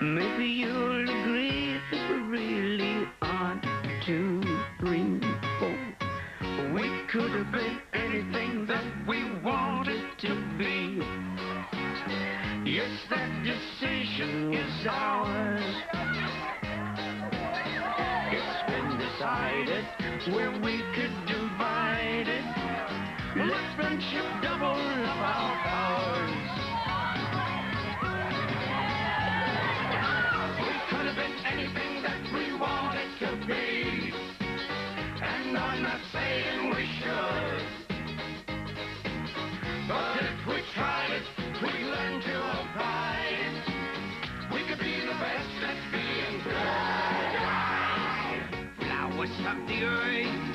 Maybe you'll agree that we really aren't 2, 3, 4. We could have been anything that we wanted to be. Yes, that decision is ours. It's been decided where we could divide it. Let friendship double up our powers. We could have been anything that we wanted to be. And I'm not saying we should. But if we tried it, we'd learn to abide. We could be the best at being good. Flowers of the earth.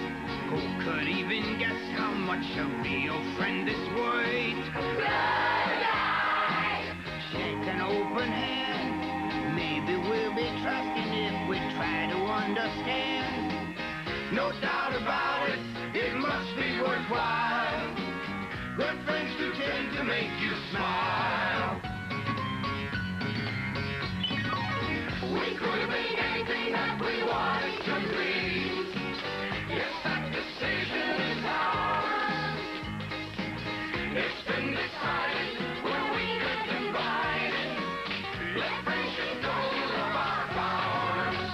Who could even guess how much a real friend is worth? Shake an open hand. Maybe we'll be trusting if we try to understand. No doubt about it, it must be worthwhile. Good friends do tend to make you smile. We could have been anything that we wanted to be. Yes, that decision is ours. It's been decided where we could divide it. Let friendship go of our powers.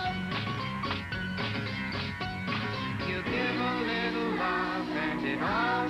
You give a little love and it all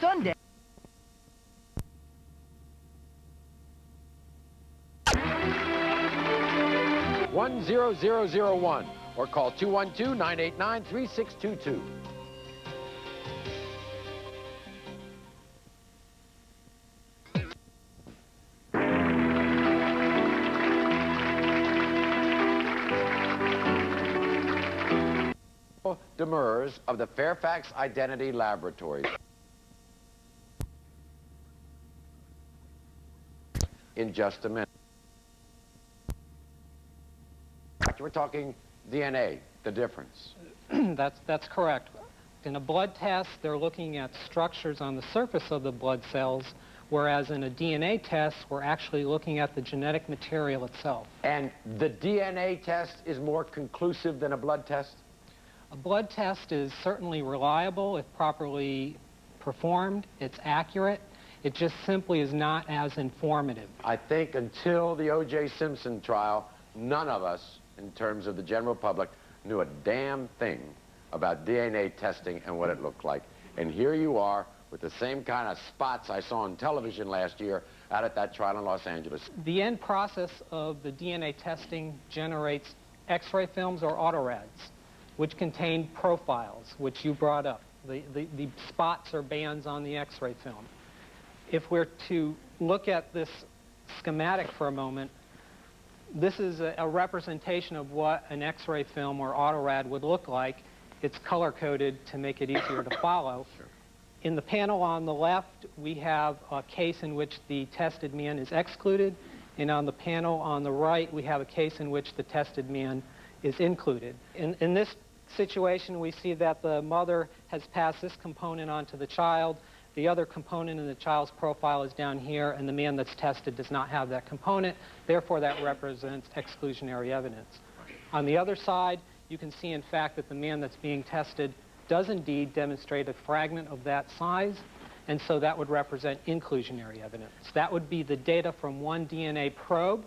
Sunday. One 10001 or call 212-989-3622. Demers of the Fairfax Identity Laboratories. In just a minute. We're talking DNA, the difference. That's correct. In a blood test, they're looking at structures on the surface of the blood cells, whereas in a DNA test, we're actually looking at the genetic material itself. And the DNA test is more conclusive than a blood test? A blood test is certainly reliable if properly performed. It's accurate. It just simply is not as informative. I think until the O.J. Simpson trial, none of us, in terms of the general public, knew a damn thing about DNA testing and what it looked like. And here you are with the same kind of spots I saw on television last year out at that trial in Los Angeles. The end process of the DNA testing generates X-ray films or autorads, which contain profiles, which you brought up, the spots or bands on the X-ray film. If we're to look at this schematic for a moment, this is a representation of what an X-ray film or autorad would look like. It's color-coded to make it easier to follow. Sure. In the panel on the left, we have a case in which the tested man is excluded, and on the panel on the right, we have a case in which the tested man is included. In this situation, we see that the mother has passed this component on to the child. The other component in the child's profile is down here, and the man that's tested does not have that component. Therefore, that represents exclusionary evidence. On the other side, you can see, in fact, that the man that's being tested does indeed demonstrate a fragment of that size, and so that would represent inclusionary evidence. That would be the data from one DNA probe.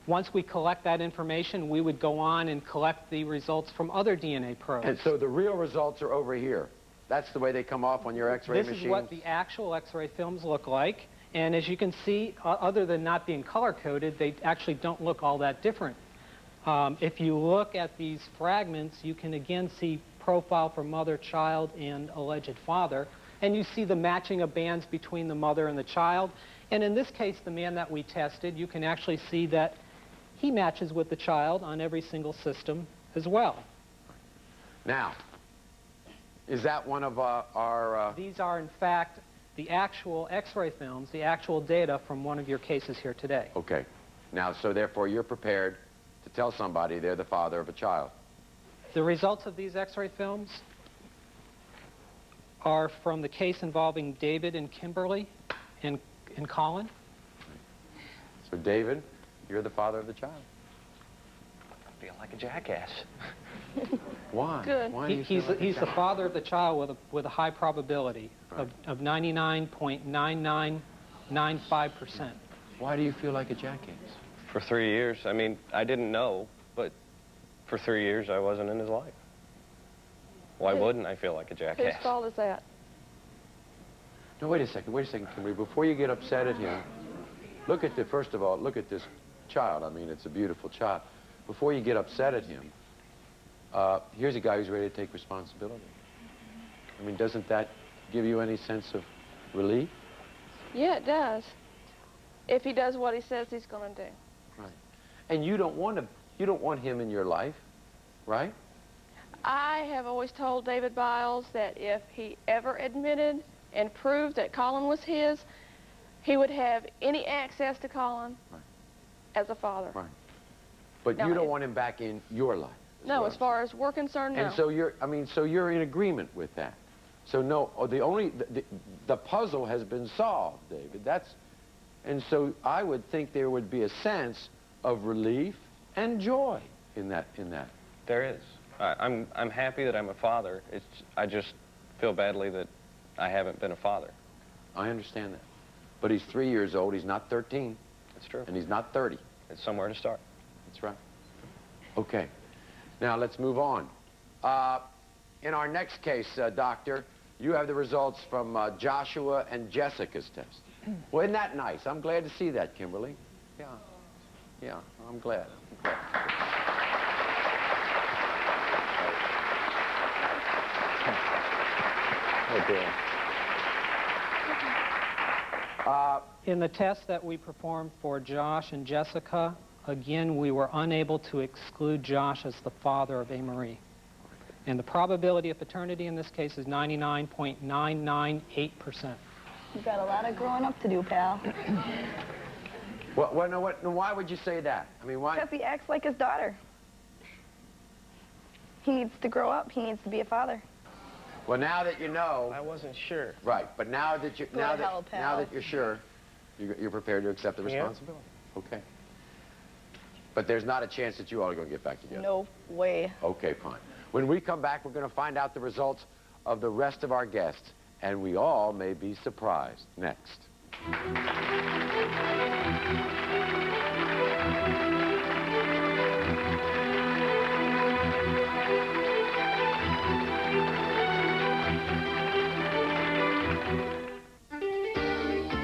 Once we collect that information, we would go on and collect the results from other DNA probes. And so the real results are over here. That's the way they come off on your X-ray machine? This is what the actual X-ray films look like. And as you can see, other than not being color-coded, they actually don't look all that different. If you look at these fragments, you can again see profile for mother, child, and alleged father. And you see the matching of bands between the mother and the child. And in this case, the man that we tested, you can actually see that he matches with the child on every single system as well. Now, is that one of our... These are, in fact, the actual X-ray films, the actual data from one of your cases here today. Okay. Now, so therefore, you're prepared to tell somebody they're the father of a child. The results of these X-ray films are from the case involving David and Kimberly and Colin. So, David, you're the father of the child. I feel like a jackass. Why? Good. Why do you He's feel like the father of the child with a high probability right. of 99.9995%. Why do you feel like a jackass? For 3 years. I mean, I didn't know, but for 3 years I wasn't in his life. Why wouldn't I feel like a jackass? Whose fault is that? No, wait a second, Kimberly. Before you get upset at him, look at first of all, look at this child. I mean, it's a beautiful child. Before you get upset at him, here's a guy who's ready to take responsibility. I mean, doesn't that give you any sense of relief? Yeah, it does. If he does what he says he's going to do. Right. And you don't want him in your life, right? I have always told David Biles that if he ever admitted and proved that Colin was his, he would have any access to Colin as a father. Right. But you don't want him back in your life. No, as far as we're concerned, no. And so you're in agreement with that. So no, the puzzle has been solved, David. And so I would think there would be a sense of relief and joy in that. There is. I'm happy that I'm a father. I just feel badly that I haven't been a father. I understand that. But he's 3 years old. He's not 13. That's true. And he's not 30. It's somewhere to start. That's right. Okay. Now let's move on. In our next case, Doctor, you have the results from Joshua and Jessica's test. Well, isn't that nice? I'm glad to see that, Kimberly. Yeah. Yeah, I'm glad. Oh, dear. In the test that we performed for Josh and Jessica, again, we were unable to exclude Josh as the father of A. Marie. And the probability of paternity in this case is 99.998%. You've got a lot of growing up to do, pal. Why would you say that? I mean, why? Because he acts like his daughter. He needs to grow up. He needs to be a father. Well, now that you know... I wasn't sure. Right, but now that you now that you're sure, you're prepared to accept the responsibility. Yeah. Okay. But there's not a chance that you all are going to get back together. No way. Okay, fine. When we come back, we're going to find out the results of the rest of our guests, and we all may be surprised. Next.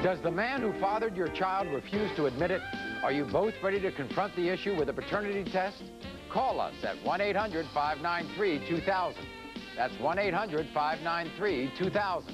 Does the man who fathered your child refuse to admit it? Are you both ready to confront the issue with a paternity test? Call us at 1-800-593-2000. That's 1-800-593-2000.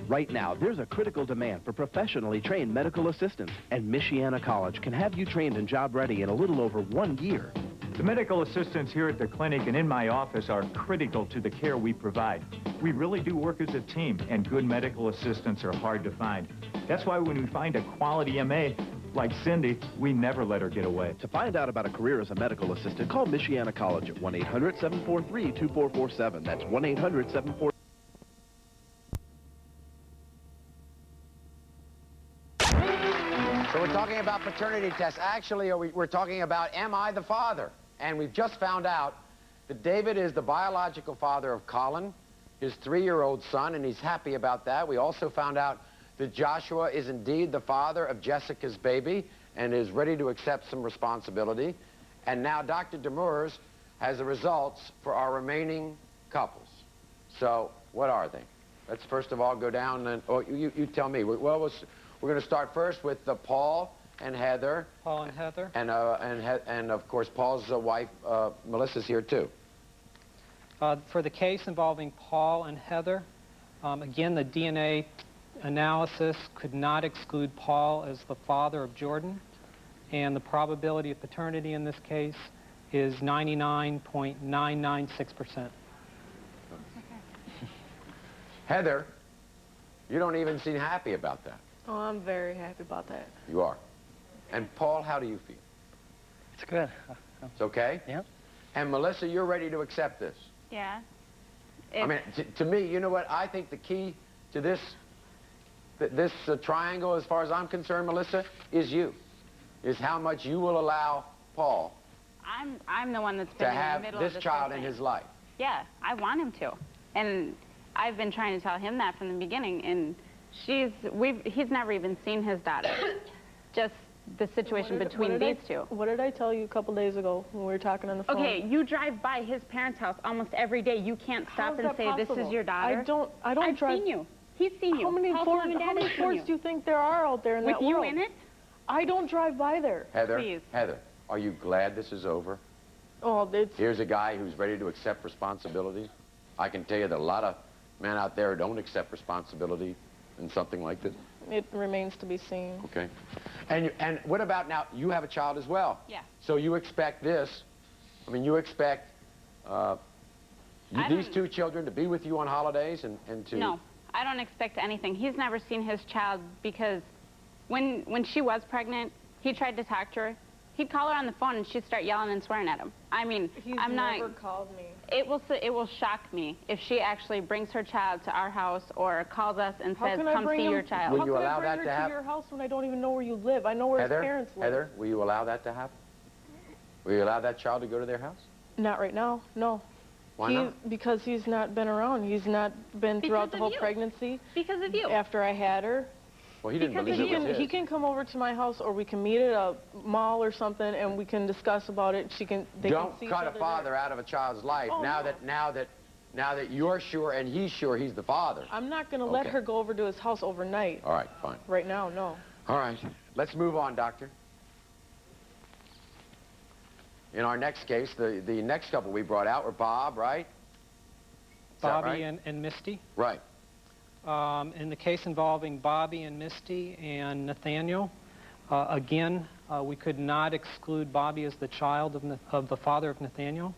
Right now, there's a critical demand for professionally trained medical assistants, and Michiana College can have you trained and job-ready in a little over 1 year. The medical assistants here at the clinic and in my office are critical to the care we provide. We really do work as a team, and good medical assistants are hard to find. That's why when we find a quality MA, like Cindy, we never let her get away. To find out about a career as a medical assistant, call Michiana College at 1-800-743-2447. That's 1-800-743. So we're talking about paternity tests. Actually, we're talking about, am I the father? And we've just found out that David is the biological father of Colin, his 3-year-old son, and he's happy about that. We also found out that Joshua is indeed the father of Jessica's baby and is ready to accept some responsibility. And now Dr. Demers has the results for our remaining couples. So what are they? Let's first of all go down and, you tell me. Well, we're going to start first with Paul and Heather. Paul and Heather. And of course, Paul's wife, Melissa's here, too. For the case involving Paul and Heather, again, the DNA analysis could not exclude Paul as the father of Jordan, and the probability of paternity in this case is 99.996%. Heather, you don't even seem happy about that. Oh, I'm very happy about that. You are. And Paul, how do you feel? It's good. It's okay? Yeah. And Melissa, you're ready to accept this? Yeah. I mean, to me, you know what? I think the key to this triangle, as far as I'm concerned, Melissa, is you. Is how much you will allow Paul I'm the one that's been to in the have middle this of this child whole in thing. his life. Yeah, I want him to. And I've been trying to tell him that from the beginning, and he's never even seen his daughter. Just the situation between these two. What did I tell you a couple days ago when we were talking on the phone? Okay, you drive by his parents' house almost every day. You can't stop and say, this is your daughter. I don't I've drive. seen you. He's seen you. How many Fords do you think there are out there in that world? With you in it? I don't drive by there. Heather, Please. Heather, are you glad this is over? Oh, it's... Here's a guy who's ready to accept responsibility. I can tell you that a lot of men out there don't accept responsibility in something like this. It remains to be seen. Okay. And what about now, you have a child as well. Yeah. So you expect this, I mean, you expect these two children to be with you on holidays and to... No, I don't expect anything. He's never seen his child because when she was pregnant, he tried to talk to her. He'd call her on the phone and she'd start yelling and swearing at him. I mean, I'm not... He's never called me. It will shock me if she actually brings her child to our house or calls us and says, come see your child. Will you allow that to happen? How can I bring her to your house when I don't even know where you live? I know where his parents live. Heather, will you allow that to happen? Will you allow that child to go to their house? Not right now, no. Why not? Because he's not been around. He's not been throughout the whole pregnancy. Because of you. After I had her. Well, he didn't believe it was his. He can come over to my house, or we can meet at a mall or something, and we can discuss about it. They can see Don't each cut a other father out of a child's life. Oh, now no. that you're sure and he's sure he's the father. I'm not going to let her go over to his house overnight. All right, fine. Right now, no. All right, let's move on, doctor. In our next case, the next couple we brought out were Bob, right? Is that Bobby right? and Misty. Right. In the case involving Bobby and Misty and Nathaniel, again, we could not exclude Bobby as the child of the father of Nathaniel,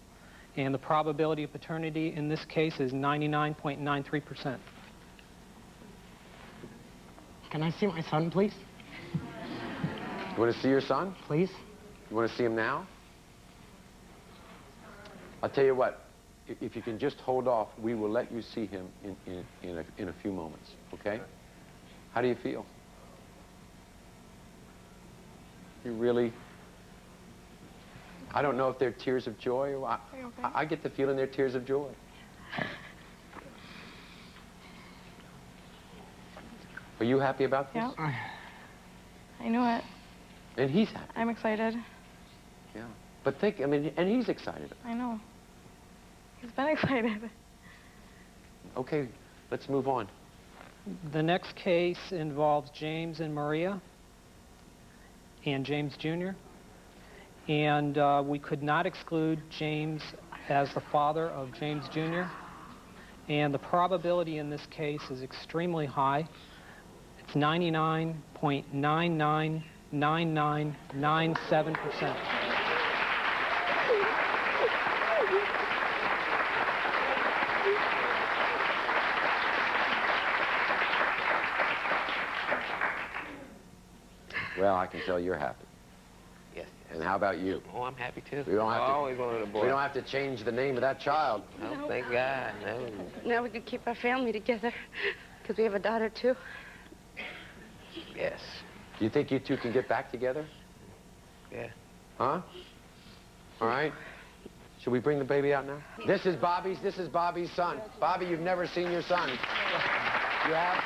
and the probability of paternity in this case is 99.93%. Can I see my son, please? You want to see your son? Please. You want to see him now? I'll tell you what, if you can just hold off, we will let you see him in a few moments, okay? How do you feel? You really... I don't know if they're tears of joy or... I get the feeling they're tears of joy. Are you happy about this? Yeah. I know it. And he's happy. I'm excited. Yeah. But think, I mean, and he's excited. I know. He's been excited. Okay, let's move on. The next case involves James and Maria, and James Jr., and we could not exclude James as the father of James Jr., and the probability in this case is extremely high. It's 99.999997%. Well, I can tell you're happy. Yes. And how about you? Oh, I'm happy too. We don't have I to, always wanted a boy. We don't have to change the name of that child. No, thank God. No. Now we can keep our family together, because we have a daughter, too. Yes. Do you think you two can get back together? Yeah. Huh? All right. Should we bring the baby out now? This is Bobby's son. Bobby, you've never seen your son. You have?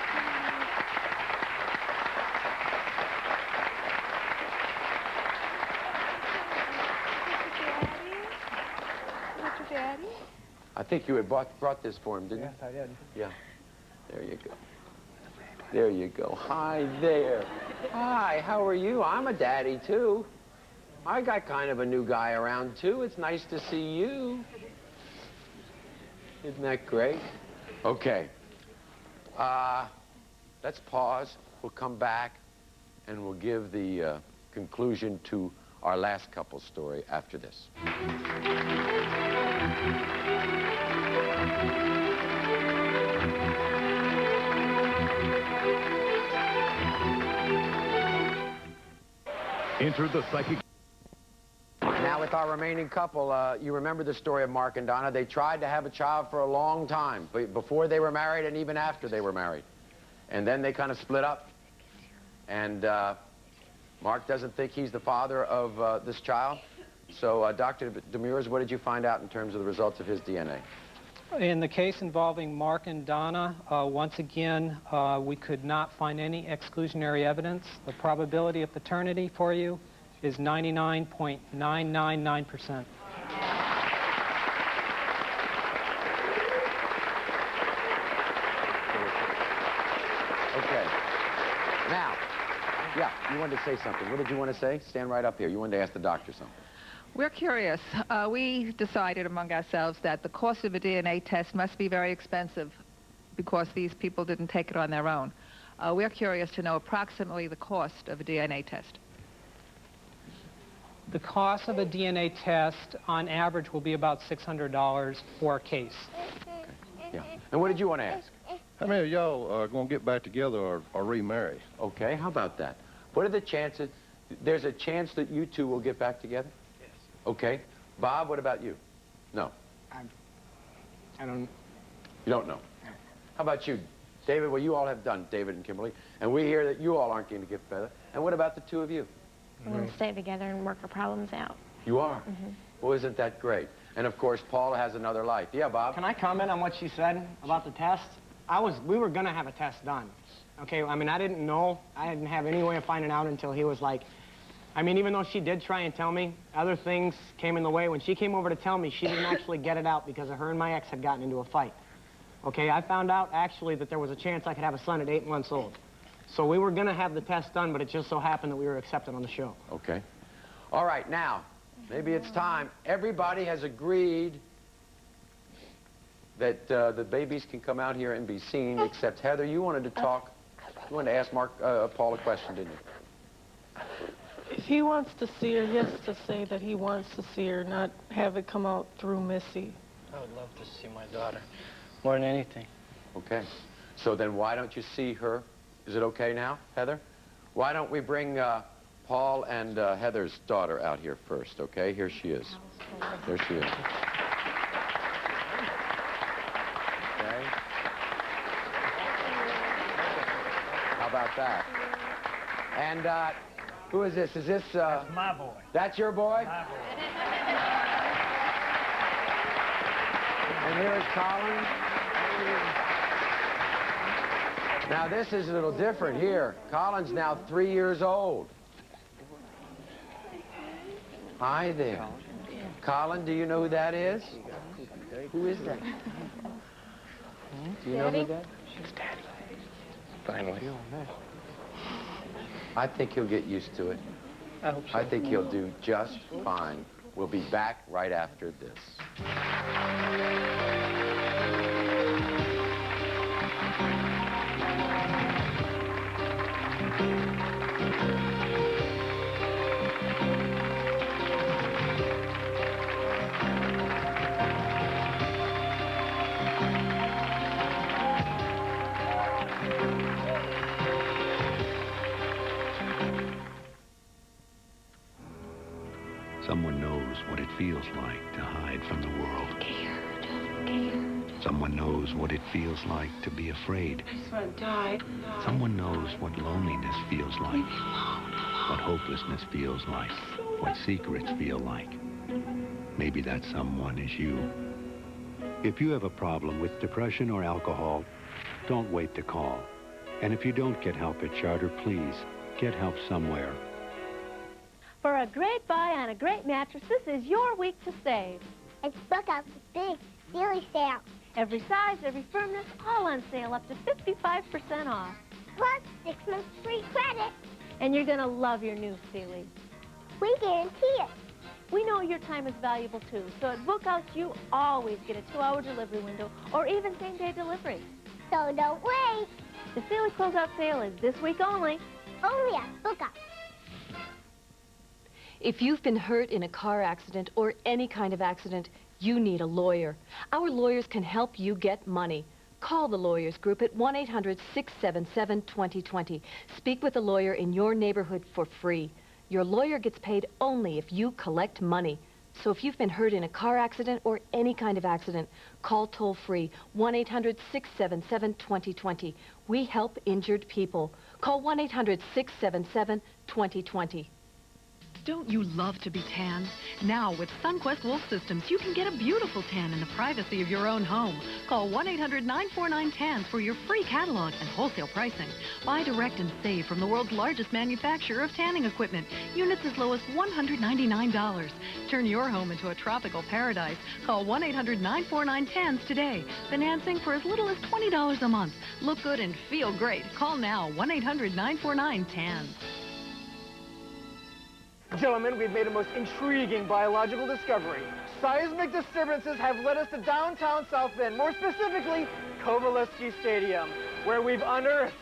Daddy? I think you had brought this for him, didn't you? Yes, I did. Yeah. There you go. There you go. Hi there. Hi, how are you? I'm a daddy, too. I got kind of a new guy around, too. It's nice to see you. Isn't that great? Okay. Let's pause. We'll come back, and we'll give the conclusion to our last couple's story after this. Enter the psychic. Now, with our remaining couple, you remember the story of Mark and Donna. They tried to have a child for a long time, before they were married and even after they were married. And then they kind of split up. And Mark doesn't think he's the father of this child. So, Dr. Demures, what did you find out in terms of the results of his DNA? In the case involving Mark and Donna, once again, we could not find any exclusionary evidence. The probability of paternity for you is 99.999%. Okay. Now, yeah, you wanted to say something. What did you want to say? Stand right up here. You wanted to ask the doctor something. We're curious. We decided among ourselves that the cost of a DNA test must be very expensive because these people didn't take it on their own. We're curious to know approximately the cost of a DNA test. The cost of a DNA test, on average, will be about $600 for a case. Okay. Yeah. And what did you want to ask? How many of y'all are going to get back together or remarry? Okay, how about that? What are the chances? There's a chance that you two will get back together? Yes. Okay. Bob, what about you? No. I don't... You don't know? No. How about you? David, well, you all have done, David and Kimberly, and we hear that you all aren't going to get better. And what about the two of you? We're going to stay together and work our problems out. You are? Mm-hmm. Well, isn't that great? And of course, Paul has another life. Yeah, Bob? Can I comment on what she said about the test? We were gonna have a test done. Okay, I mean, I didn't know. I didn't have any way of finding out until he was like, I mean, even though she did try and tell me, other things came in the way. When she came over to tell me, she didn't actually get it out because her and my ex had gotten into a fight. Okay, I found out actually that there was a chance I could have a son at 8 months old. So we were gonna have the test done, but it just so happened that we were accepted on the show. Okay. All right, now, maybe it's time. Everybody has agreed that the babies can come out here and be seen, except Heather, you wanted to talk. You wanted to ask Paul a question, didn't you? If he wants to see her, he has to say that he wants to see her, not have it come out through Missy. I would love to see my daughter, more than anything. Okay. So then why don't you see her? Is it okay now, Heather? Why don't we bring Paul and Heather's daughter out here first, okay? Here she is. There she is. Okay. How about that? And who is this? Is this... That's my boy. That's your boy? My boy. And here's Colin. Now, this is a little different here. Colin's now 3 years old. Hi there. Colin, do you know who that is? Who is that? Do you know who that is? She's Daddy. Finally. I think he'll get used to it. I hope so. I think he'll do just fine. We'll be back right after this. Someone knows what it feels like to hide from the world. Someone knows what it feels like to be afraid. I just want to die. Someone knows what loneliness feels like, what hopelessness feels like, what secrets feel like. Maybe that someone is you. If you have a problem with depression or alcohol, don't wait to call. And if you don't get help at Charter, please get help somewhere. For a great buy on a great mattress, this is your week to save. It's Book Up's big Sealy sale. Every size, every firmness, all on sale, up to 55% off. Plus 6 months free credit. And you're going to love your new Sealy. We guarantee it. We know your time is valuable, too, so at Bookhouse, you always get a 2-hour delivery window or even same-day delivery. So don't wait. The Sealy closeout sale is this week only. Only at Bookhouse. If you've been hurt in a car accident or any kind of accident, you need a lawyer. Our lawyers can help you get money. Call the Lawyers Group at 1-800-677-2020. Speak with a lawyer in your neighborhood for free. Your lawyer gets paid only if you collect money. So if you've been hurt in a car accident or any kind of accident, call toll-free 1-800-677-2020. We help injured people. Call 1-800-677-2020. Don't you love to be tanned? Now, with Sunquest Wolf Systems, you can get a beautiful tan in the privacy of your own home. Call 1-800-949-TANS for your free catalog and wholesale pricing. Buy direct and save from the world's largest manufacturer of tanning equipment. Units as low as $199. Turn your home into a tropical paradise. Call 1-800-949-TANS today. Financing for as little as $20 a month. Look good and feel great. Call now, 1-800-949-TANS. Gentlemen, we've made a most intriguing biological discovery. Seismic disturbances have led us to downtown South Bend, more specifically, Kovaleski Stadium, where we've unearthed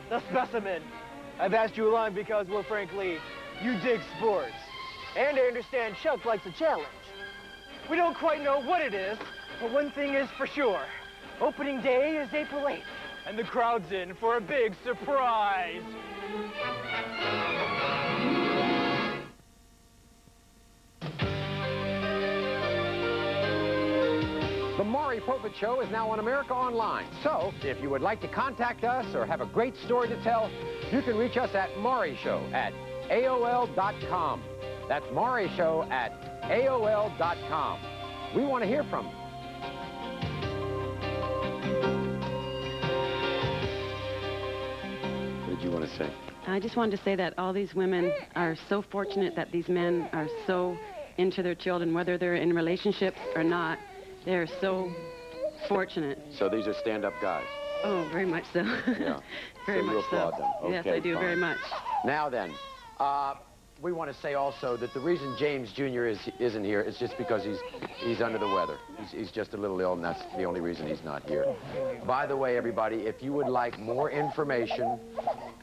the specimen. I've asked you along because, well, frankly, you dig sports. And I understand Chuck likes a challenge. We don't quite know what it is, but one thing is for sure. Opening day is April 8th, and the crowd's in for a big surprise. The Maury Pulpit Show is now on America Online. So, if you would like to contact us or have a great story to tell, you can reach us at MauryShow@AOL.com. That's MauryShow@AOL.com. We want to hear from them. What did you want to say? I just wanted to say that all these women are so fortunate that these men are so into their children, whether they're in relationships or not. They're so fortunate. So these are stand-up guys. Oh, very much so. Yeah. Very so much you applaud so. them. Okay, Yes, I do, fine. very much. Now then, we want to say also that the reason James Jr. isn't here is just because he's under the weather. He's just a little ill, and that's the only reason he's not here. By the way, everybody, if you would like more information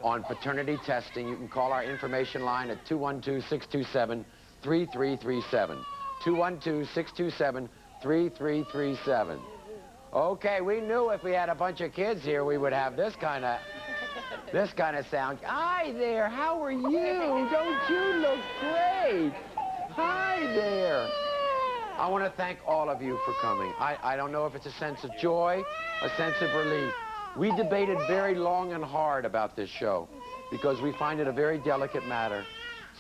on paternity testing, you can call our information line at 212-627-3337. 212-627-3337. Okay, we knew if we had a bunch of kids here, we would have this kind of sound. Hi there, how are you? Don't you look great? Hi there. I want to thank all of you for coming. I don't know if it's a sense of joy, a sense of relief. We debated very long and hard about this show because we find it a very delicate matter,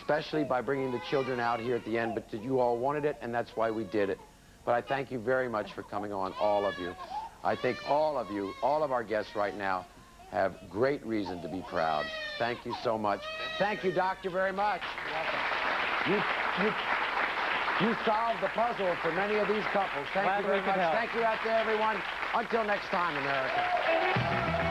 especially by bringing the children out here at the end, but you all wanted it, and that's why we did it. But I thank you very much for coming on, all of you. I think all of you, all of our guests right now, have great reason to be proud. Thank you so much. Thank you, Doctor, very much. You solved the puzzle for many of these couples. Thank you very much. Thank you out there, everyone. Until next time, America.